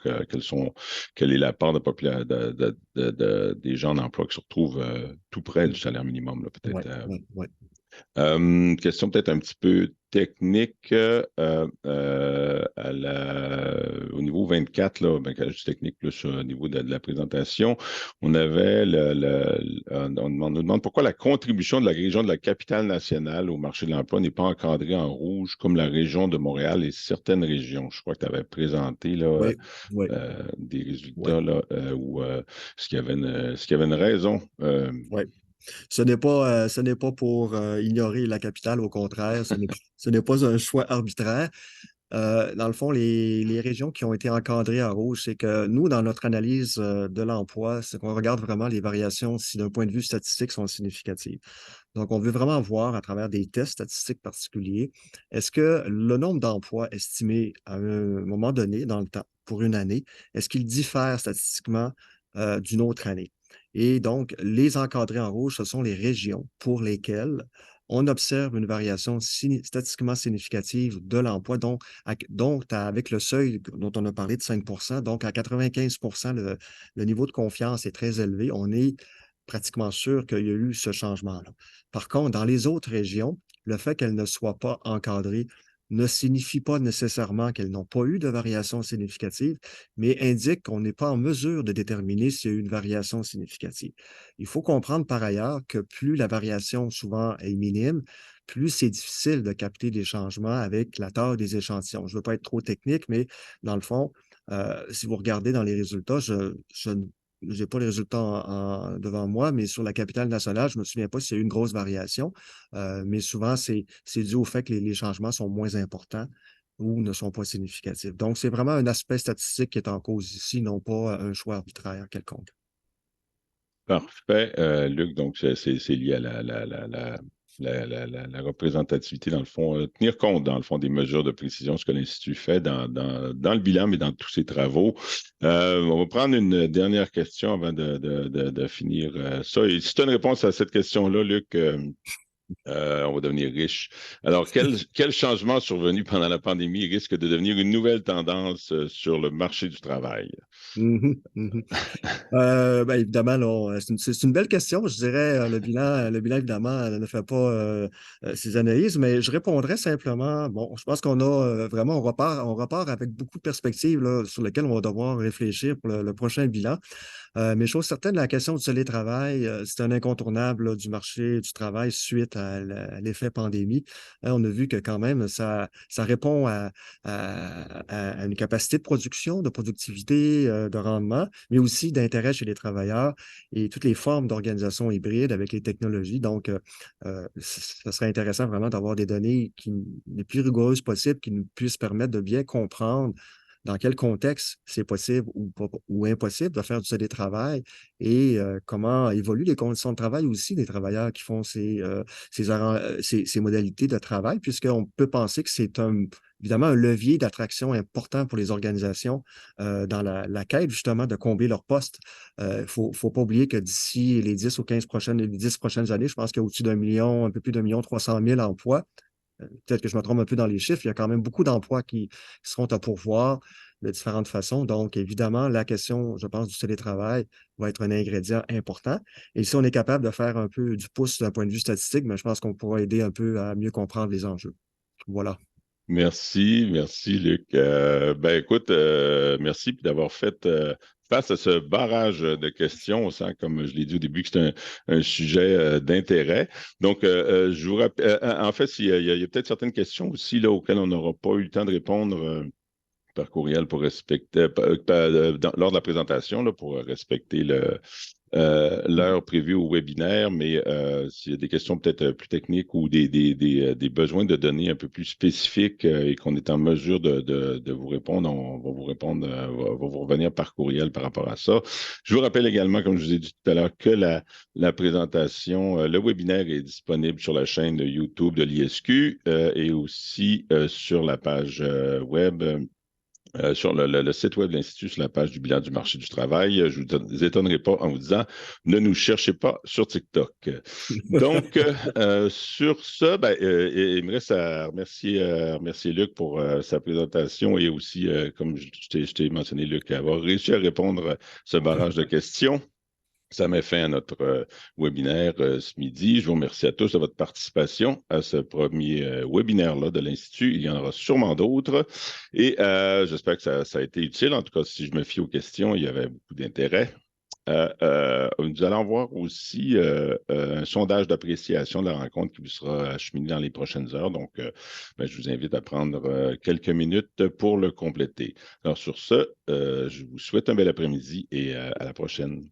quelle est la part des gens en emploi qui se retrouvent tout près du salaire minimum, là, Oui, peut-être. oui, oui. Question peut-être un petit peu technique. Au niveau 24, là, ben, quand je dis technique, plus au niveau de la présentation, on avait on nous demande pourquoi la contribution de la région de la capitale nationale au marché de l'emploi n'est pas encadrée en rouge comme la région de Montréal et certaines régions. Je crois que tu avais présenté là, Oui, oui, des oui, résultats là, où est-ce qu'il y avait une raison? oui. Ce n'est pas pour ignorer la capitale, au contraire, ce n'est pas un choix arbitraire. Dans le fond, les régions qui ont été encadrées en rouge, c'est que nous, dans notre analyse de l'emploi, c'est qu'on regarde vraiment les variations si d'un point de vue statistique sont significatives. Donc, on veut vraiment voir à travers des tests statistiques particuliers, est-ce que le nombre d'emplois estimé à un moment donné dans le temps, pour une année, est-ce qu'il diffère statistiquement d'une autre année? Et donc, les encadrés en rouge, ce sont les régions pour lesquelles on observe une variation statistiquement significative de l'emploi, donc avec le seuil dont on a parlé de 5 donc à 95 le niveau de confiance est très élevé. On est pratiquement sûr qu'il y a eu ce changement-là. Par contre, dans les autres régions, le fait qu'elles ne soient pas encadrées ne signifie pas nécessairement qu'elles n'ont pas eu de variation significative, mais indique qu'on n'est pas en mesure de déterminer s'il y a eu une variation significative. Il faut comprendre par ailleurs que plus la variation souvent est minime, plus c'est difficile de capter des changements avec la taille des échantillons. Je ne veux pas être trop technique, mais dans le fond, si vous regardez dans les résultats, je n'ai pas les résultats devant moi, mais sur la capitale nationale, je ne me souviens pas s'il y a eu une grosse variation, mais souvent, c'est dû au fait que les changements sont moins importants ou ne sont pas significatifs. Donc, c'est vraiment un aspect statistique qui est en cause ici, non pas un choix arbitraire quelconque. Parfait, Luc. Donc, c'est lié à la représentativité, dans le fond, tenir compte, dans le fond, des mesures de précision, ce que l'Institut fait dans le bilan, mais dans tous ses travaux. On va prendre une dernière question avant de finir ça. Et si tu as une réponse à cette question-là, Luc, on va devenir riche. Alors, quel changement survenu pendant la pandémie risque de devenir une nouvelle tendance sur le marché du travail? Mhm, mhm. Ben, évidemment, là, c'est une belle question. Je dirais, le bilan, évidemment, ne fait pas ses analyses, mais je répondrais simplement, bon, je pense qu'on a vraiment, on repart avec beaucoup de perspectives là, sur lesquelles on va devoir réfléchir pour le prochain bilan. Mais chose certaine, la question du télétravail, c'est un incontournable là, du marché du travail suite à l'effet pandémie. Hein, on a vu que quand même, ça répond à une capacité de production, de productivité, de rendement, mais aussi d'intérêt chez les travailleurs et toutes les formes d'organisation hybride avec les technologies. Donc, ça serait intéressant vraiment d'avoir des données les plus rigoureuses possibles qui nous puissent permettre de bien comprendre dans quel contexte c'est possible ou impossible de faire du télétravail et comment évoluent les conditions de travail aussi des travailleurs qui font ces modalités de travail, puisqu'on peut penser que c'est évidemment un levier d'attraction important pour les organisations dans la quête justement de combler leurs postes. Il ne faut pas oublier que d'ici les 10 ou 15 les 10 prochaines années, je pense qu'il y a au-dessus d'un million, un peu plus d'1 300 000 emplois. Peut-être que je me trompe un peu dans les chiffres, il y a quand même beaucoup d'emplois qui seront à pourvoir de différentes façons. Donc, évidemment, la question, je pense, du télétravail va être un ingrédient important. Et si on est capable de faire un peu du pouce d'un point de vue statistique, ben, je pense qu'on pourra aider un peu à mieux comprendre les enjeux. Voilà. Merci, Luc. Ben écoute, merci d'avoir fait face à ce barrage de questions. On sent, comme je l'ai dit au début, que c'est un sujet d'intérêt. Donc, je vous rappelle, en fait, il y a peut-être certaines questions aussi là, auxquelles on n'aura pas eu le temps de répondre par courriel pour respecter, lors de la présentation, là, pour respecter l'heure prévue au webinaire, mais s'il y a des questions peut-être plus techniques ou des besoins de données un peu plus spécifiques et qu'on est en mesure de vous répondre, on va vous répondre, va vous revenir par courriel par rapport à ça. Je vous rappelle également, comme je vous ai dit tout à l'heure, que la présentation, le webinaire est disponible sur la chaîne YouTube de l'ISQ et aussi sur la page web sur le site web de l'Institut, sur la page du bilan du marché du travail. Je ne vous étonnerai pas en vous disant, ne nous cherchez pas sur TikTok. Donc, sur ça, il me reste à remercier Luc pour sa présentation et aussi, comme je t'ai mentionné, Luc, avoir réussi à répondre à ce barrage de questions. Ça met fin à notre webinaire ce midi. Je vous remercie à tous de votre participation à ce premier webinaire-là de l'Institut. Il y en aura sûrement d'autres. Et j'espère que ça a été utile. En tout cas, si je me fie aux questions, il y avait beaucoup d'intérêt. Nous allons voir aussi un sondage d'appréciation de la rencontre qui vous sera acheminé dans les prochaines heures. Donc, je vous invite à prendre quelques minutes pour le compléter. Alors, sur ce, je vous souhaite un bel après-midi et à la prochaine.